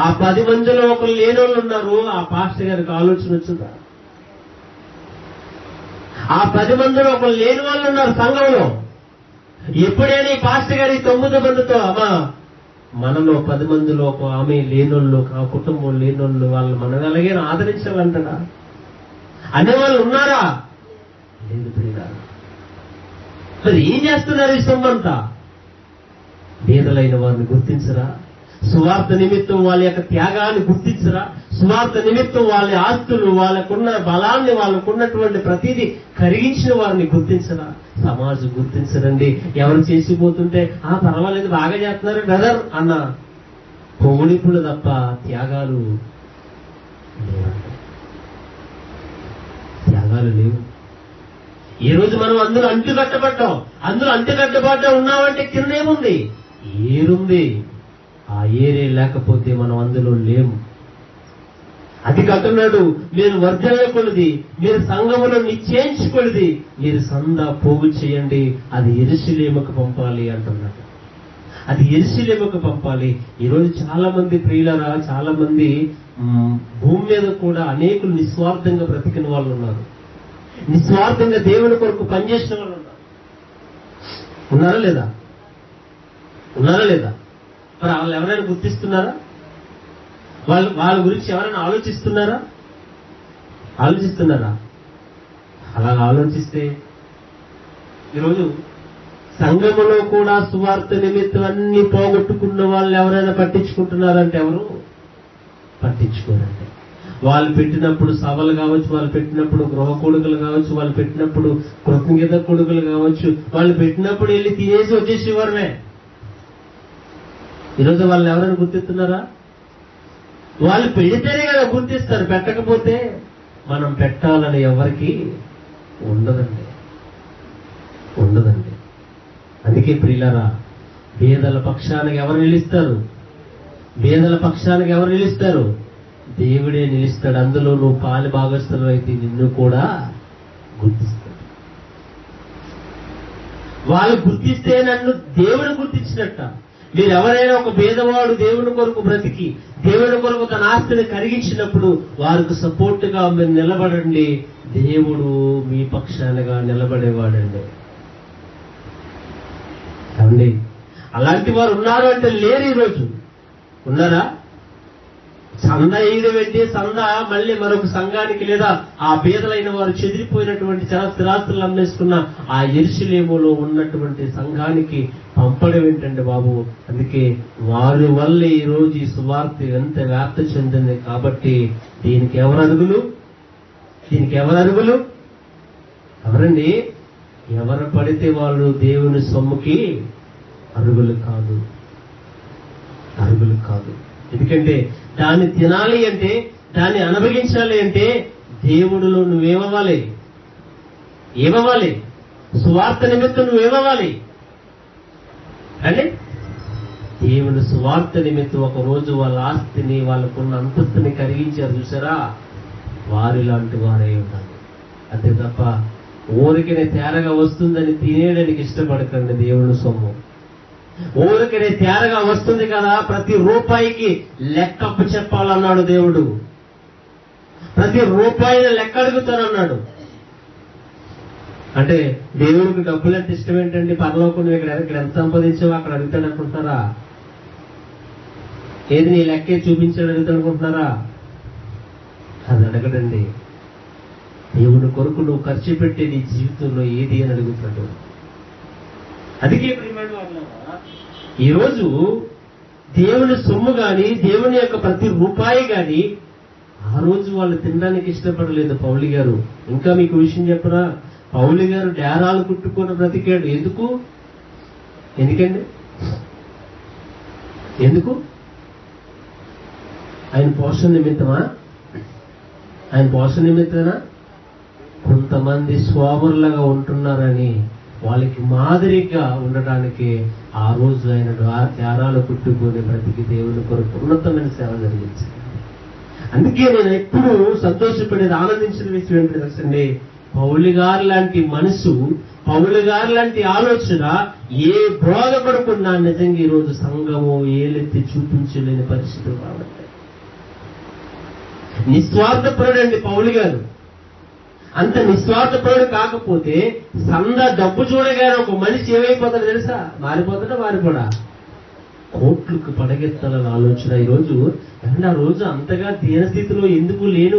ఆ 10 మందిలో ఒకరు లేనోళ్ళు ఉన్నారు. ఆ పాస్టర్ గారికి ఆలోచన వచ్చిందా? ఆ 10 మందిలో ఒకరు లేని వాళ్ళు ఉన్నారు సంఘంలో. ఎప్పుడైనా ఈ పాస్టర్ గారి 9 మందితో, అమ్మా మనలో 10 మందిలో ఒక ఆమె లేనోళ్ళు, ఆ కుటుంబం లేనోళ్ళు, వాళ్ళు మనం ఎలాగైనా ఆదరించాలంటారా? అనేవాళ్ళు ఉన్నారా? లేదు ప్రియులారా. మరి ఏం చేస్తున్నారు ఈ సొమ్మంతా? బీదలైన వారిని గుర్తించరా? సువార్త నిమిత్తం వాళ్ళ యొక్క త్యాగాన్ని గుర్తించరా? సువార్త నిమిత్తం వాళ్ళ ఆస్తులు, వాళ్ళకున్న బలాన్ని, వాళ్ళకున్నటువంటి ప్రతిదీ కరిగించిన వారిని గుర్తించరా? సమాజం గుర్తించరండి. ఎవరు చేసిపోతుంటే పర్వాలేదు, బాగా చేస్తున్నారు బ్రదర్ అన్న పొగుడిపులు తప్ప త్యాగాలు లేవు. ఈ రోజు మనం అందులో అంటుకట్టబడ్డా ఉన్నామంటే కింద ఏముంది? ఏరుంది. ఆ ఏరే లేకపోతే మనం అందులో లేము. అది కట్టున్నాడు, మీరు వర్ధనకొలది, మీరు సంఘములో నిశ్చయించుకొలది, మీరు సందా పోగు చేయండి, అది యెరూషలేముకు పంపాలి అంటున్నాడు. అది యెరూషలేముకు పంపాలి. ఈరోజు చాలా మంది ప్రియులారా, చాలా మంది భూమి మీద కూడా అనేకులు నిస్వార్థంగా బ్రతికిన వాళ్ళు ఉన్నారు. నిస్వార్థంగా దేవుని కొరకు పనిచేసిన వాళ్ళు ఉన్నారు. ఉన్నారా లేదా? మరి వాళ్ళు ఎవరైనా గుర్తిస్తున్నారా? వాళ్ళ గురించి ఎవరైనా ఆలోచిస్తున్నారా? అలా ఆలోచిస్తే ఈరోజు సంఘములో కూడా సువార్త నిమిత్తం అన్ని పోగొట్టుకున్న వాళ్ళు ఎవరైనా పట్టించుకుంటున్నారంటే ఎవరు పట్టించుకోరంటే. వాళ్ళు పెట్టినప్పుడు సభలు కావచ్చు, వాళ్ళు పెట్టినప్పుడు గృహ కొడుకులు కావచ్చు, వాళ్ళు పెట్టినప్పుడు కృతజ్ఞత కొడుకులు కావచ్చు, వాళ్ళు పెట్టినప్పుడు వెళ్ళి తినేసి వచ్చేసేవారమే. ఈరోజు వాళ్ళని ఎవరైనా గుర్తిస్తున్నారా? వాళ్ళు పెడితేనే కదా గుర్తిస్తారు, పెట్టకపోతే మనం పెట్టాలని ఎవరికి ఉండదండి. అందుకే ప్రియులారా, బీదల పక్షానికి ఎవరు నిలుస్తారు? దేవుడే నిలుస్తాడు. అందులో నువ్వు పాలు భాగస్థులు అయితే నిన్ను కూడా గుర్తిస్తాడు. వాళ్ళు గుర్తిస్తే నన్ను దేవుడు గుర్తించినట్ట. మీరు ఎవరైనా ఒక భేదవాడు దేవుని కొరకు బ్రతికి, దేవుని కొరకు తన ఆస్తిని కరిగించినప్పుడు వారికి సపోర్ట్ గా మీరు నిలబడండి. దేవుడు మీ పక్షానగా నిలబడేవాడండి. అండి, అలాంటి వారు ఉన్నారు అంటే లేరు. ఈరోజు ఉన్నారా? సంద పెట్టి సంద మళ్ళీ మరొక సంఘానికి, లేదా ఆ పేదలైన వారు చెదిరిపోయినటువంటి చాలా స్థిరాస్తులు అమ్మేసుకున్న ఆ యెరూషలేములో ఉన్నటువంటి సంఘానికి పంపడం ఏంటండి బాబు? అందుకే వారి వల్ల ఈ రోజు ఈ సువార్త ఎంత వ్యాప్తి చెందింది. కాబట్టి దీనికి ఎవరు అరుగులు? ఎవరండి? ఎవరు పడితే వాళ్ళు దేవుని సొమ్ముకి అరుగులు కాదు. అర్హులు కాదు. ఎందుకంటే దాన్ని తినాలి అంటే, దాన్ని అనుభవించాలి అంటే దేవుడిలో నువ్వేమవ్వాలి? ఏమవ్వాలి? సువార్త నిమిత్తం నువ్వేమవ్వాలి అంటే దేవుని సువార్త నిమిత్తం ఒక రోజు వాళ్ళ ఆస్తిని, వాళ్ళకున్న అంతస్తుని కరిగించారు చూసారా, వారిలాంటి వారే ఉండాలి. అంతే తప్ప ఊరికనే తేరగా వస్తుందని తినేయడానికి ఇష్టపడకండి. దేవుని సొమ్ము ఊరికనే తేరగా వస్తుంది కదా, ప్రతి రూపాయికి లెక్కప్పు చెప్పాలన్నాడు దేవుడు. ప్రతి రూపాయిని లెక్క అడుగుతానన్నాడు. అంటే దేవుడికి డబ్బులు అంటే ఇష్టం ఏంటండి? పరలోకం ఇక్కడ ఎంత సంపాదించావో అక్కడ అడుగుతాడు అనుకుంటున్నారా? ఏది నీ లెక్కే చూపించాడు అడుగుతాడు అనుకుంటున్నారా? అది అడగడండి. దేవుని కొరకు నువ్వు ఖర్చు పెట్టే నీ జీవితంలో ఏది అని అడుగుతాడు. అందుకే ఈరోజు దేవుని సొమ్ము గాని, దేవుని యొక్క ప్రతి రూపాయి గాని ఆ రోజు వాళ్ళు తినడానికి ఇష్టపడలేదు పౌలు గారు. ఇంకా మీకు విషయం చెప్పరా, పౌలు గారు డేరాలు కుట్టుకొని బ్రతికాడు. ఎందుకండి? ఎందుకు? ఆయన పోషణ నిమిత్తమా? ఆయన పోషణ నిమిత్తమేనా? కొంతమంది సోమరులుగా ఉంటున్నారని వాళ్ళకి మాదిరిగా ఉండటానికి ఆ రోజు ఆయన దారాలు కుట్టుకొని బ్రతికి దేవుని కొరకు ఉన్నతమైన సేవ జరిగించారు. అందుకే నేను ఎప్పుడు సంతోషపడేది, ఆనందించిన విషయం ఏంటంటే తెలుసండి, పౌలు గారు లాంటి మనసు, పౌలు గారు లాంటి ఆలోచన ఏ బోధపడుకున్నా నిజంగా ఈరోజు సంఘము ఏలెత్తి చూపించలేని పరిస్థితులు కాబట్టి నిస్వార్థపరుడండి పౌలు గారు. అంత నిస్వార్థపరుడు కాకపోతే డబ్బు చూడగానే ఒక మనిషి ఏమైపోతాడో తెలుసా? మారిపోడా? కోట్లకు పడగెత్తాలని ఆలోచన ఈరోజు. ఆ రోజు అంతగా దీనస్థితిలో ఎందుకు లేను,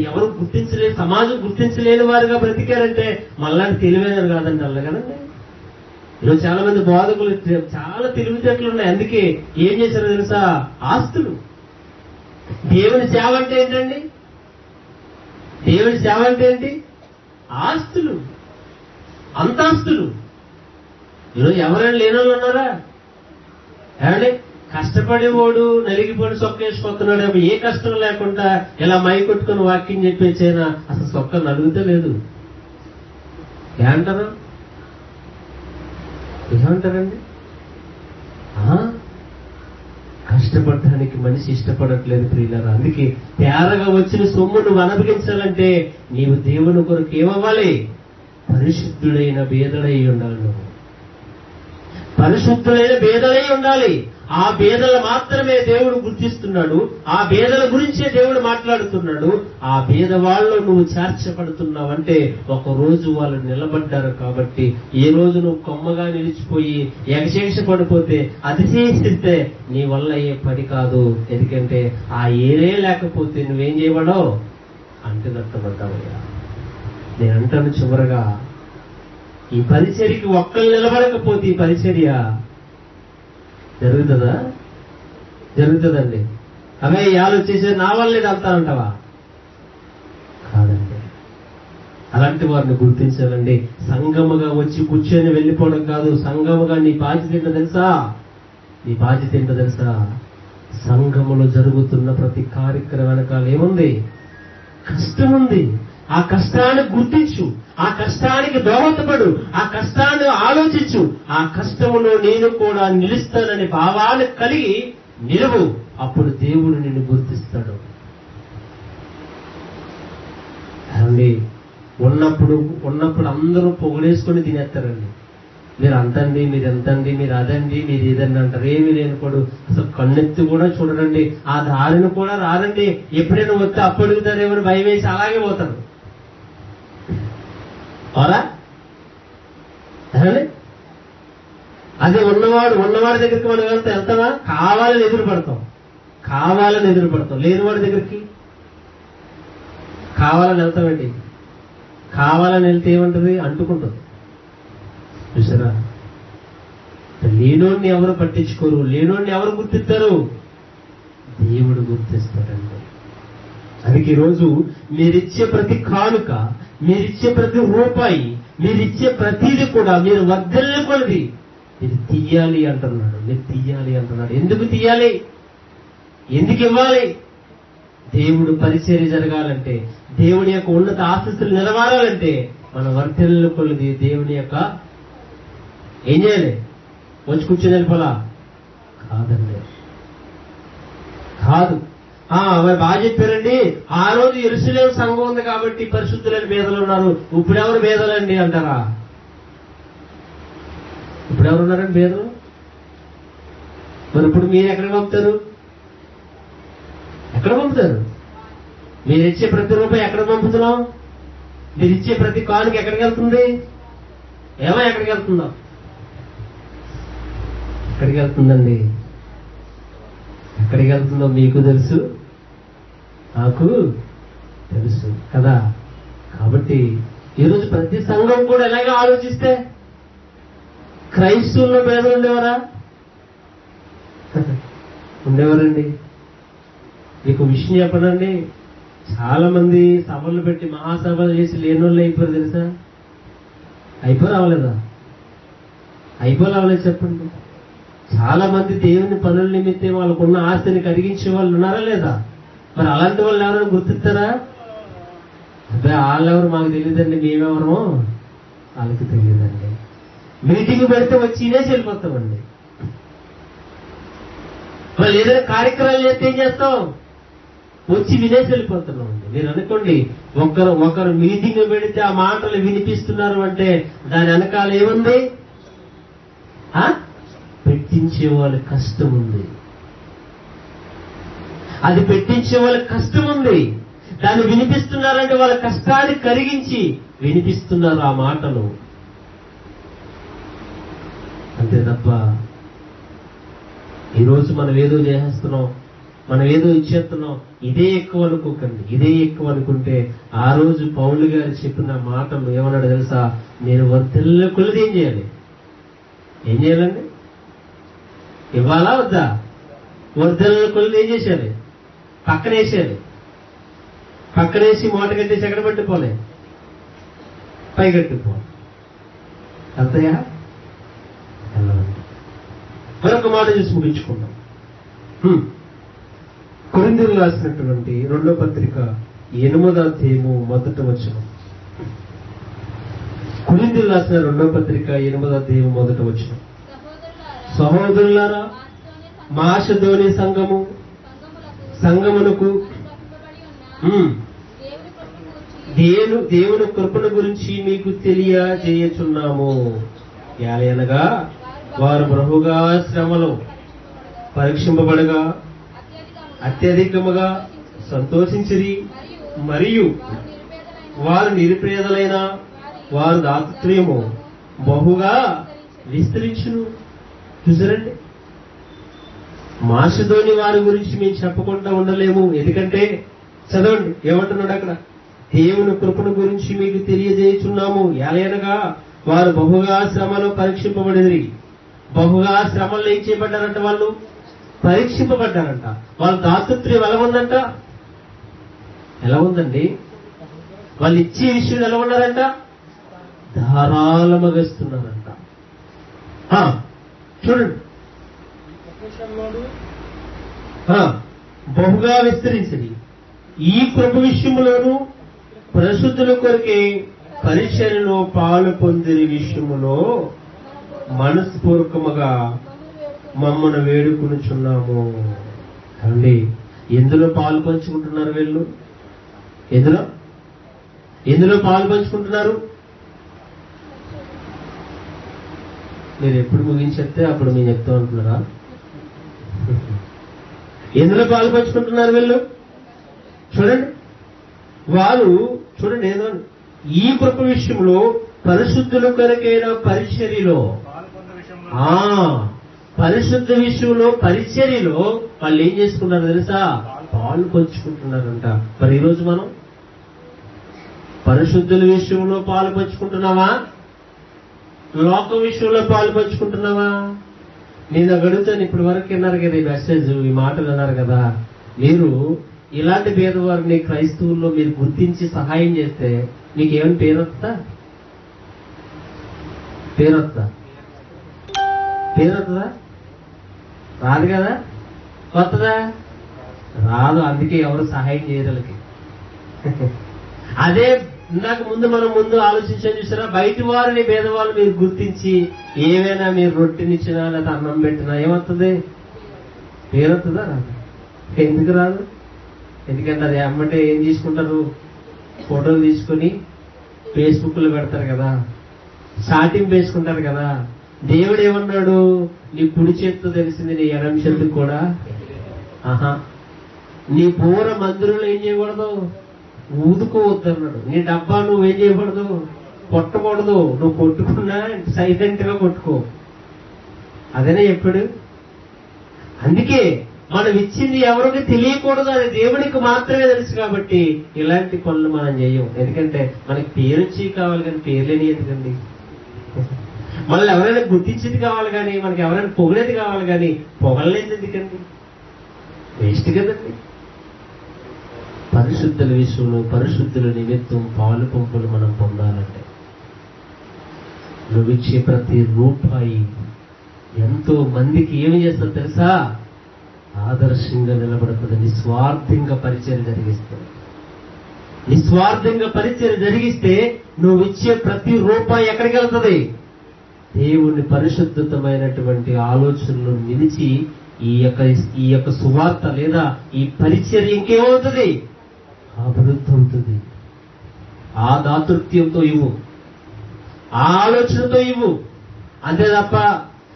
ఎవరు గుర్తించలేని, సమాజం గుర్తించలేని వారుగా బ్రతికారంటే మళ్ళాంటి తెలివైనరు కాదండి, అల్లగదండి. ఈరోజు చాలా మంది బోధకులు చాలా తెలివితేటలు ఉన్నాయి. అందుకే ఏం చేశారో తెలుసా? ఆస్తులు. దేవుని సేవ అంటే ఏంటండి? దేవుని సేవ అంటే ఏంటి? ఆస్తులు, అంతాస్తులు. ఈరోజు ఎవరైనా లేని వాళ్ళు ఉన్నారా? ఏమండి, కష్టపడేవాడు నలిగిపోయి సొక్కేసుకొస్తున్నాడు. ఏ కష్టం లేకుండా ఇలా మై కొట్టుకుని వాక్యం చెప్పేసైనా అసలు సొక్క నలుగుతే లేదు. ఏమంటారండి? కష్టపడటానికి మనిషి ఇష్టపడట్లేదు ప్రియులారా. అందుకే తేరగా వచ్చిన సొమ్ము నువ్వు అనుభవించాలంటే నీవు దేవుని కొరకు ఏమవ్వాలి? పరిశుద్ధుడైన బేదలై ఉండాలి. నువ్వు పరిశుద్ధులైన బేదలై ఉండాలి. ఆ బేదలు మాత్రమే దేవుడు గుర్తిస్తున్నాడు. ఆ బేదల గురించే దేవుడు మాట్లాడుతున్నాడు. ఆ బేదవాళ్ళు నువ్వు చేర్చబడుతున్నావంటే ఒక రోజు వాళ్ళు నిలబడ్డారు కాబట్టి, ఏ రోజు నువ్వు కొమ్మగా నిలిచిపోయి ఎగశేష పడిపోతే, అతిశయిస్తే నీ వల్ల అయ్యే పని కాదు. ఎందుకంటే ఆ ఏరే లేకపోతే నువ్వేం చేయబడవు? అంటున్నట్టుబడ్డావయ్యా. నేను అంటాను చివరగా, ఈ పరిచర్యకి ఒక్కరు నిలబడకపోతే ఈ పరిచర్య జరుగుతుందండి. అవే ఆలోచించే నా వల్ల ఇది అంటానంటావా? కాదండి. అలాంటి వారిని గుర్తించాలండి. సంఘముగా వచ్చి కూర్చొని వెళ్ళిపోవడం కాదు. సంఘముగా నీ బాధ్యత ఏంటో తెలుసా? సంఘములో జరుగుతున్న ప్రతి కార్యక్రమం వెనకాల ఏముంది? కష్టం ఉంది. ఆ కష్టాన్ని గుర్తించు, ఆ కష్టానికి దోహదపడు, ఆ కష్టాన్ని ఆలోచించు. ఆ కష్టములో నేను కూడా నిలుస్తానని భావాన్ని కలిగి నిలువు. అప్పుడు దేవుడు నిన్ను గుర్తిస్తాడు. అండి, ఉన్నప్పుడు అందరూ పొగడేసుకొని తినేస్తారండి. మీరు అంతండి, మీరు ఎంతండి, మీరు అదండి, మీరు ఇదండి అంటారు. ఏమీ లేనిపోడు అసలు కన్నెత్తి కూడా చూడరండి. ఆ దారిని కూడా రారండి. ఎప్పుడైనా వస్తే అప్పడుగుతారేమని భయం వేసి అలాగే పోతారు. అవునా? అదే ఉన్నవాడి దగ్గరికి మనం వెళ్తామా? కావాలని ఎదురు పడతాం. లేనివాడి దగ్గరికి కావాలని వెళ్తామండి. కావాలని వెళ్తే ఏమంటది? అంటుకుంటుంది. చూసారా? లేనోడిని ఎవరు పట్టించుకోరు. లేనోడిని ఎవరు గుర్తిస్తారు? దేవుడు గుర్తిస్తాడండి. అందుకే ఈరోజు మీరిచ్చే ప్రతి కానుక, మీరిచ్చే ప్రతి రూపాయి, మీరిచ్చే ప్రతిది కూడా మీరు వర్ధిల్లకూడదు. ఇది తీయాలి అంటున్నాడు, మీరు తీయాలి అంటున్నాడు. ఎందుకు తీయాలి? ఎందుకు ఇవ్వాలి? దేవుడు పరిచర్య జరగాలంటే, దేవుని యొక్క ఉన్నత ఆశీస్సులు నిలవారాలంటే మన వర్తెల కొలది దేవుని యొక్క ఏం చేయాలి? వచ్చి కూర్చొని వెళ్ళిపోలా కాదండి, కాదు. మరి బాగా చెప్పారండి, ఆ రోజు యెరూషలేము సంఘం ఉంది కాబట్టి పరిశుద్ధులైన పేదలు ఉన్నారు, ఇప్పుడెవరు పేదలండి అంటారా? ఇప్పుడెవరు ఉన్నారండి పేదలు? మరి ఇప్పుడు మీరు ఎక్కడికి పంపుతారు? ఎక్కడ పంపుతారు? మీరు ఇచ్చే ప్రతి రూపాయి ఎక్కడ పంపుతున్నాం? మీరు ఇచ్చే ప్రతి కానుక ఎక్కడికి వెళ్తుంది? ఎక్కడికి వెళ్తుందో? ఎక్కడికి వెళ్తుందండి? ఎక్కడికి వెళ్తుందో మీకు తెలుసు, నాకు తెలుసు కదా. కాబట్టి ఈరోజు ప్రతి సంఘం కూడా ఎలాగే ఆలోచిస్తే క్రైస్తవుల్లో పేదలు ఉండేవారా? ఉండేవారండి. మీకు విషయం చెప్పనండి, చాలా మంది సభలు పెట్టి మహాసభలు చేసి లేనోళ్ళు అయిపోయారు తెలుసా? అయిపోయి రావలేదా? అయిపోయి రావలేదు చెప్పండి. చాలా మంది దేవుని పనుల నిమిత్తం వాళ్ళకున్న ఆస్తిని కరిగించే వాళ్ళు ఉన్నారా లేదా? మరి అలాంటి వాళ్ళు ఎవరైనా గుర్తిస్తారా? అబ్బాయి వాళ్ళెవరు మాకు తెలియదండి, మేమెవరమో వాళ్ళకి తెలియదండి. మీటింగ్ పెడితే వచ్చి ఇనేసి వెళ్ళిపోతామండి. వాళ్ళు ఏదైనా కార్యక్రమాలు చేస్తే ఏం చేస్తాం? వచ్చి వినేసి వెళ్ళిపోతున్నాం అండి. మీరు అనుకోండి, ఒకరు మీటింగ్ పెడితే ఆ మాటలు వినిపిస్తున్నారు అంటే దాని వెనకాల ఏముంది? పెట్టించే వాళ్ళ కష్టం ఉంది. అది పెట్టించే వాళ్ళ కష్టం ఉంది. దాన్ని వినిపిస్తున్నారంటే వాళ్ళ కష్టాన్ని కరిగించి వినిపిస్తున్నారు ఆ మాటలు. అంతే తప్ప ఈరోజు మనం ఏదో చేసేస్తున్నాం, మనం ఏదో ఇచ్చేస్తున్నాం, ఇదే ఎక్కువ అనుకోకండి. ఇదే ఎక్కువ అనుకుంటే ఆ రోజు పౌలు గారు చెప్పిన మాటలు ఏమన్నాడు తెలుసా? నేను వర్తెల్ల కొలది ఏం చేయాలి? ఏం చేయాలండి? ఇవ్వాలా వద్దా? వర్తెల్ల కొలది ఏం చేసేయాలి? పక్కనేసేయాలి. పక్కనేసి మూట కట్టేసి ఎక్కడ పట్టుకోలే? పైగట్టుకోవాలి. అంతయా? మరొక మాట చూసి ముగించుకుందాం. కొరింథీయులకు రాసినటువంటి 2వ పత్రిక 8వ అధ్యాయము 1వ వచనం. కొరింథీయులకు రాసిన 2వ పత్రిక 8వ అధ్యాయము 1వ వచనం. సహోదరులారా, మాషదోని సంఘమునకు దేవుని కృపను గురించి మీకు తెలియజేయుచున్నాము. ఏలయనగా వారు బహుగా శ్రమలో పరీక్షింపబడగా అత్యధికముగా సంతోషించిరి, మరియు వారు నిరుపేదలైన వారు దాతృత్వము బహుగా విస్తరించును. చూసారండి, మాషదోని వారి గురించి మేము చెప్పకుండా ఉండలేము. ఎందుకంటే చదవండి ఏమంటున్నాడు అక్కడ? దేవుని కృపను గురించి మీకు తెలియజేయుచున్నాము. ఏలయనగా వారు బహుగా శ్రమలో పరీక్షింపబడిరి. బహుగా శ్రమల్లో ఏం చేయబడ్డారంట? వాళ్ళు పరీక్షింపబడ్డారంట. వాళ్ళ దాతృత్వం ఎలా ఉందంట? ఎలా ఉందండి? వాళ్ళు ఇచ్చే విషయం ఎలా ఉన్నారంట? ధారాళముగా ఇస్తున్నారంట. చూడండి, బహుగా విస్తరించింది. ఈ కృప విషయములోను పరిశుద్ధుల కొరకే పరిచర్యలో పాలు పొందిన విషయములో మనస్పూర్వకముగా మమ్మను వేడుకొనుచున్నాము. అండి, ఎందులో పాలు పంచుకుంటున్నారు వీళ్ళు? ఎందులో పాలు పంచుకుంటున్నారు? మీరు ఎప్పుడు ముగించేస్తే అప్పుడు మీరు చెప్తా ఉంటున్నారా? ఎందులో పాలు పంచుకుంటున్నారు వీళ్ళు? చూడండి, వారు చూడండి ఏదో ఈ కృప విషయంలో పరిశుద్ధుల కొరకైన పరిచర్యలో, పరిశుద్ధ విషయంలో పరిచర్యలో వాళ్ళు ఏం చేసుకున్నారు తెలుసా? పాలు పంచుకుంటున్నారంట. మరి ఈరోజు మనం పరిశుద్ధుల విషయంలో పాలు పంచుకుంటున్నావా? లోక విషయంలో పాలు పంచుకుంటున్నావా? నేను అడుగుతాను, ఇప్పటి వరకు విన్నారు కదా ఈ మెసేజ్, ఈ మాటలు విన్నారు కదా. మీరు ఇలాంటి పేదవారిని క్రైస్తవుల్లో మీరు గుర్తించి సహాయం చేస్తే మీకేమైనా పేరొస్తా? పేరు వస్తుందా? రాదు కదా. వస్తుందా? రాదు. అందుకే ఎవరు సహాయం చేయరు వాళ్ళకి. అదే ఇందాక మనం ఆలోచించాను చూసారా, బయట వారిని పేదవాళ్ళు మీరు గుర్తించి ఏమైనా మీరు రొట్టెనిచ్చినా లేదా అన్నం పెట్టినా ఏమవుతుంది? పేరు వస్తుందా? రాదు. ఎందుకు రాదు? ఎందుకంటే అది అమ్మంటే ఏం తీసుకుంటారు? ఫోటోలు తీసుకొని ఫేస్బుక్ లో పెడతారు కదా, చాటింగ్ వేసుకుంటారు కదా. దేవుడు ఏమన్నాడు? నీ కుడి చేతితో తెలిసింది నీ ఎడమ చేతికి కూడా. నీ పూర మందిరంలో ఏం చేయకూడదు? ఊదుకోవద్దు అన్నాడు. నీ డబ్బా నువ్వేం చేయకూడదు? కొట్టకూడదు. నువ్వు కొట్టుకున్నా సైలెంట్ గా కొట్టుకో. అదేనే చెప్పాడు. అందుకే మనం ఇచ్చింది ఎవరికి తెలియకూడదు, అది దేవుడికి మాత్రమే తెలుసు. కాబట్టి ఇలాంటి పనులు మనం చేయం. ఎందుకంటే మనకి పేరు వచ్చి కావాలి కానీ పేర్లేని ఎందుకండి? మనల్ని ఎవరైనా గుర్తించేది కావాలి కానీ మనకి ఎవరైనా పొగిడేది కావాలి కానీ పొగలేదు ఎందుకండి? వేస్ట్ కదండి. పరిశుద్ధుల విషయంలో పరిశుద్ధుల నిమిత్తం పాలు పంపులు మనం పొందాలంటే నువ్విచ్చే ప్రతి రూపాయి ఎంతో మందికి ఏమి చేస్తుంది తెలుసా? ఆదర్శంగా నిలబడుతుంది. నిస్వార్థంగా పరిచయం జరిగిస్తుంది. నిస్వార్థంగా పరిచయం జరిగిస్తే నువ్వు ఇచ్చే ప్రతి రూపాయి ఎక్కడికి వెళ్తుంది? దేవుని పరిశుద్ధతమైనటువంటి ఆలోచనలు నిలిచి ఈ యొక్క సువార్త లేదా ఈ పరిచర్య ఇంకేమవుతుంది? అభివృద్ధి అవుతుంది. ఆ దాతృత్యంతో ఇవ్వు, ఆ ఆలోచనతో ఇవ్వు. అంతే తప్ప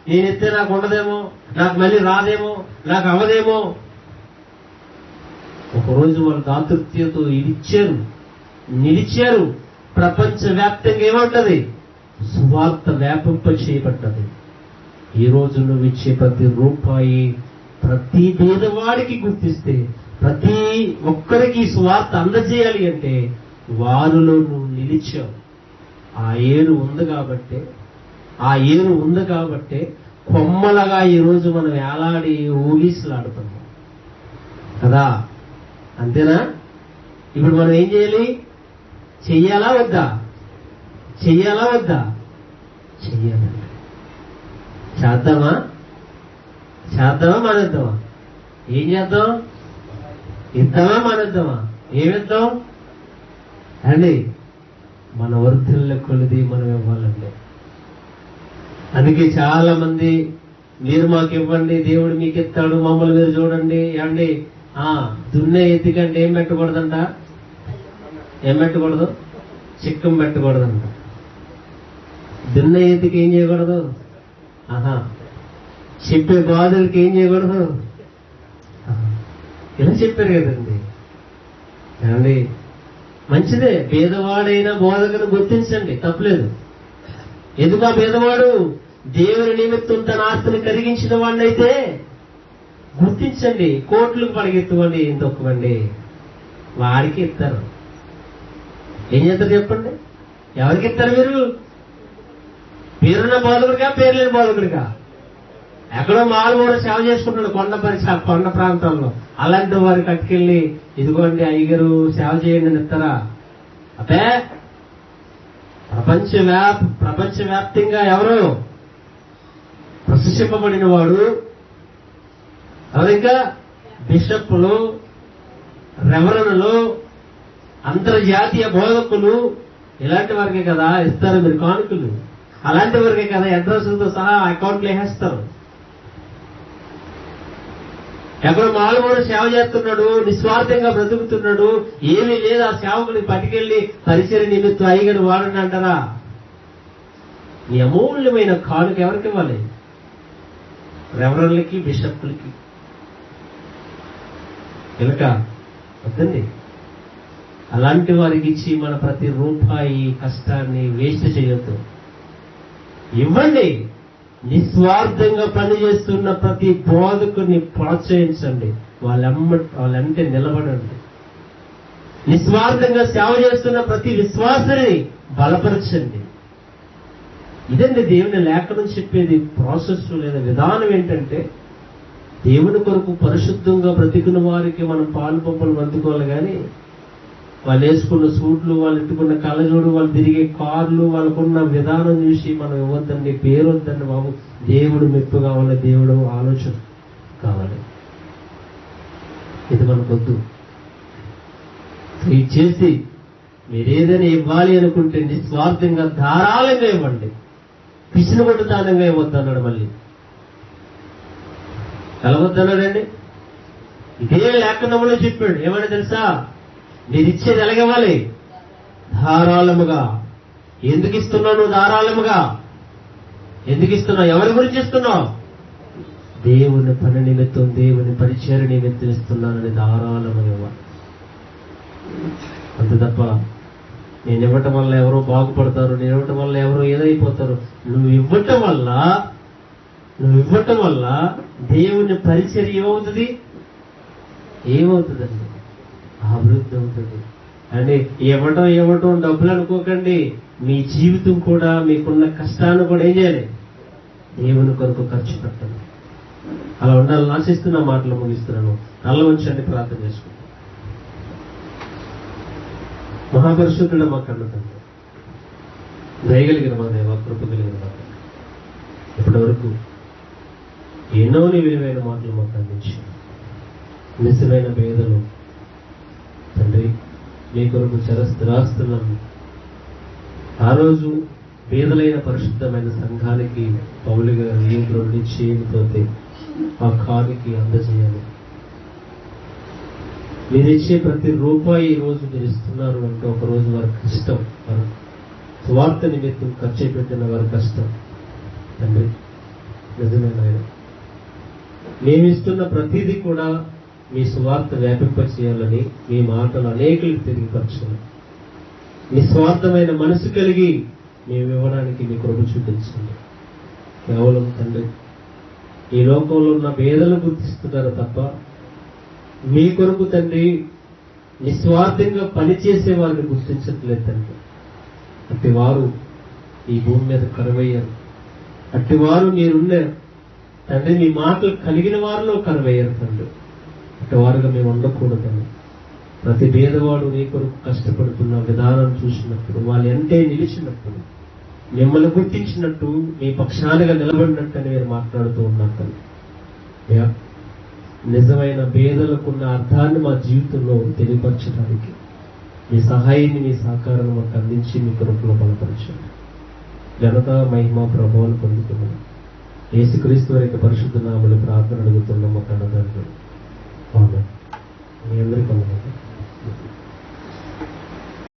నేనెత్తే నాకు ఉండదేమో, నాకు మళ్ళీ రాదేమో, నాకు అవదేమో. ఒకరోజు వాళ్ళు దాతృత్యంతో ఇచ్చారు, నిలిచారు. ప్రపంచవ్యాప్తంగా ఏమంటది? సువార్త వ్యాపింప చేయబడ్డది. ఈ రోజు నువ్వు ఇచ్చే ప్రతి రూపాయి ప్రతి పేదవాడికి గుర్తిస్తే, ప్రతి ఒక్కరికి సువార్త అందజేయాలి అంటే వారిలో నువ్వు నిలిచావు. ఆ ఏరు ఉంది కాబట్టి కొమ్మలగా ఈరోజు మనం ఏలాడి ఊగిసలాడుతున్నాం కదా. అంతేనా? ఇప్పుడు మనం ఏం చేయాలి? చెయ్యాలా వద్దా? చెయ్యాలండి. చేద్దామా మానేద్దామా? ఏం చేద్దాం? ఇద్దామా మానేద్దామా? ఏమిద్దాం అండి? మన వర్ధుల కొలిది మనం ఇవ్వాలండి. అందుకే చాలా మంది మీరు మాకు ఇవ్వండి, దేవుడు మీకు ఇస్తాడు, మమ్మల్ని మీరు చూడండి అండి. దున్నే ఎత్తికంటే ఏం పెట్టకూడదంట? ఏం పెట్టకూడదు? చిక్కం పెట్టకూడదంట. దున్నే ఎత్తికి ఏం చేయకూడదు? చెప్పే బాధలకి ఏం చేయకూడదు? ఇలా చెప్పారు కదండి. ఏమండి, మంచిదే. పేదవాడైన బోధకును గుర్తించండి, తప్పులేదు. ఎందుకు ఆ పేదవాడు దేవుని నిమిత్తం తన ఆస్తిని కరిగించిన వాడినైతే గుర్తించండి. కోట్లకు పడగెత్తుకోండి, ఏం తొక్కవండి, వాడికి ఇస్తారు. ఏం చేస్తారు చెప్పండి? ఎవరికి ఇస్తారు మీరు? పేరున్న బోధకుడిగా, పేరు లేని బోధకుడిగా? ఎక్కడో మామూలు సేవ చేసుకుంటున్నాడు కొండ ప్రాంతాల్లో. అలాంటి వారి కట్టుకెళ్ళి ఇదిగోండి అయ్యగారు సేవ చేయండి అని ఇస్తారా? అబ్బే, ప్రపంచవ్యాప్తంగా ఎవరు ప్రశంసింపబడిన వాడు ఎవరింకా? బిషప్పులు, రెవరన్లు, అంతర్జాతీయ బోధకులు, ఇలాంటి వారికే కదా ఇస్తారు మీరు కానుకలు. అలాంటి వారికే కదా అడ్రస్లతో సహా అకౌంట్లు వేసేస్తారు. ఎక్కడో మామూలు సేవ చేస్తున్నాడు, నిస్వార్థంగా బ్రతుకుతున్నాడు, ఏమీ లేదు, ఆ సేవకుని పట్టుకెళ్లి పరిచర్య నిమిత్తం అయ్యగారు వాడండి అంటారా? నీ అమూల్యమైన కానుక ఎవరికి ఇవ్వాలి? రెవరన్లకి, బిషప్లకి. ఇలక వద్దండి. అలాంటి వారికి ఇచ్చి మన ప్రతి రూపాయి కష్టాన్ని వేస్ట్ చేయొద్దు. ఇవ్వండి. నిస్వార్థంగా పనిచేస్తున్న ప్రతి బోధకుని ప్రోత్సహించండి. వాళ్ళంటే నిలబడండి. నిస్వార్థంగా సేవ చేస్తున్న ప్రతి విశ్వాసాన్ని బలపరచండి. ఇదండి దేవుని లేఖనం చెప్పేది. ప్రాసెస్ లేదా విధానం ఏంటంటే, దేవుని కొరకు పరిశుద్ధంగా బ్రతికిన వారికి మనం పాలు పంపులు అందుకోవాలి. కానీ వాళ్ళు వేసుకున్న సూట్లు, వాళ్ళు ఎత్తుకున్న కళ్ళజోడు, వాళ్ళు తిరిగే కార్లు, వాళ్ళకున్న విధానం చూసి మనం ఇవ్వద్దండి, పేరు వద్దండి బాబు. దేవుడు మెప్పు కావాలి, దేవుడు ఆలోచన కావాలి. ఇది మనకొద్దు. ఇది చేసి మీరేదైనా ఇవ్వాలి అనుకుంటే నిస్వార్థంగా ధారాళంగా ఇవ్వండి, పిసినగొట్టు దానంగా ఇవ్వద్దు అన్నాడు. మళ్ళీ ఎలా వద్దన్నాడండి? ఇదే లేఖనంలో చెప్పాడు. ఏమని తెలుసా? మీరు ఇచ్చేది ఎలాగివ్వాలి? ధారాళముగా. ఎందుకు ఇస్తున్నావు నువ్వు ధారాళముగా? ఎందుకు ఇస్తున్నావు? ఎవరి గురించి ఇస్తున్నావు? దేవుని పని నిమిత్తం, దేవుని పరిచయ నిమిత్తం ఇస్తున్నానని ధారాళముగా ఇవ్వాలి. అంతే తప్ప నేను ఇవ్వటం వల్ల ఎవరో బాగుపడతారు, నేను ఇవ్వటం వల్ల ఎవరో ఏదైపోతారు. నువ్వు ఇవ్వటం వల్ల దేవుని పరిచర్య ఏమవుతుంది? ఏమవుతుందండి? అభివృద్ధి అవుతుంది. అంటే ఇవ్వటం డబ్బులు అనుకోకండి. మీ జీవితం కూడా, మీకున్న కష్టాన్ని కూడా ఏం చేయాలి? దేవుని కొరకు ఖర్చు పెట్టండి. అలా ఉండాలని ఆశిస్తున్న మాటలు ముగిస్తున్నాను. కళ్ళ ఉంచండి, ప్రార్థన చేసుకుంటాం. మహాపరిశుద్ధుడు మా కన్న తండ్రి, దయగలిగిన మా దేవ, కృప కలిగిన మా తండ్రి, ఇప్పటి వరకు ఎన్నో విలువైన మాటలు మాకు అందించి నిజమైన పేదలు తండ్రి మీ కొరకు స్థిరాస్తులను ఆ రోజు పేదలైన పరిశుద్ధమైన సంఘానికి పౌలు గారు ఇంట్లో చేయకపోతే ఆ కానికి అందజేయాలి. మీరు ఇచ్చే ప్రతి రూపాయి ఈ రోజు మీరు ఇస్తున్నారు అంటే ఒకరోజు వారి కష్టం, వారి స్వార్థ నిమిత్తం ఖర్చు పెట్టిన వారి కష్టం తండ్రి. నిజమైన మేమిస్తున్న ప్రతిదీ కూడా మీ స్వార్థ వ్యాపింపచేయాలని మీ మాటలు అనేకులకు తెలియపరచాలి. నిస్వార్థమైన మనసు కలిగి మేము ఇవ్వడానికి మీ కృప చూపించండి. కేవలం తండ్రి ఈ లోకంలో ఉన్న భేదలు గుర్తిస్తున్నారు తప్ప మీ కొరకు తండ్రి నిస్వార్థంగా పనిచేసే వారిని గుర్తించట్లేదు తండ్రి. అట్టివారు ఈ భూమి మీద కరువయ్యారు. అట్టివారు మీరున్నారు తండ్రి. మీ మాటలు కలిగిన వారిలో కరువయ్యారు తండ్రి. అట్టివారుగా మేము ఉండకూడదండి. ప్రతి పేదవాడు నీ కొరకు కష్టపడుతున్న విధానం చూసినప్పుడు, వాళ్ళు ఎంతే నిలిచినప్పుడు, మిమ్మల్ని గుర్తించినట్టు, మీ పక్షాలుగా నిలబడినట్టు అని మీరు మాట్లాడుతూ ఉన్నారు. నిజమైన పేదలకున్న అర్థాన్ని మా జీవితంలో తెలియపరచడానికి మీ సహాయాన్ని, మీ సహకారాన్ని మాకు అందించి మీ కొరకులో బలపరచండి. ఘనత, మహిమ, ప్రభావాలు పొందుతున్నాం. యేసుక్రీస్తు వారి యొక్క పరిశుద్ధ నామములో ప్రార్థన అడుగుతున్నాం మా కన్నదాంట్లో. మీ అందరికీ వందనాలు.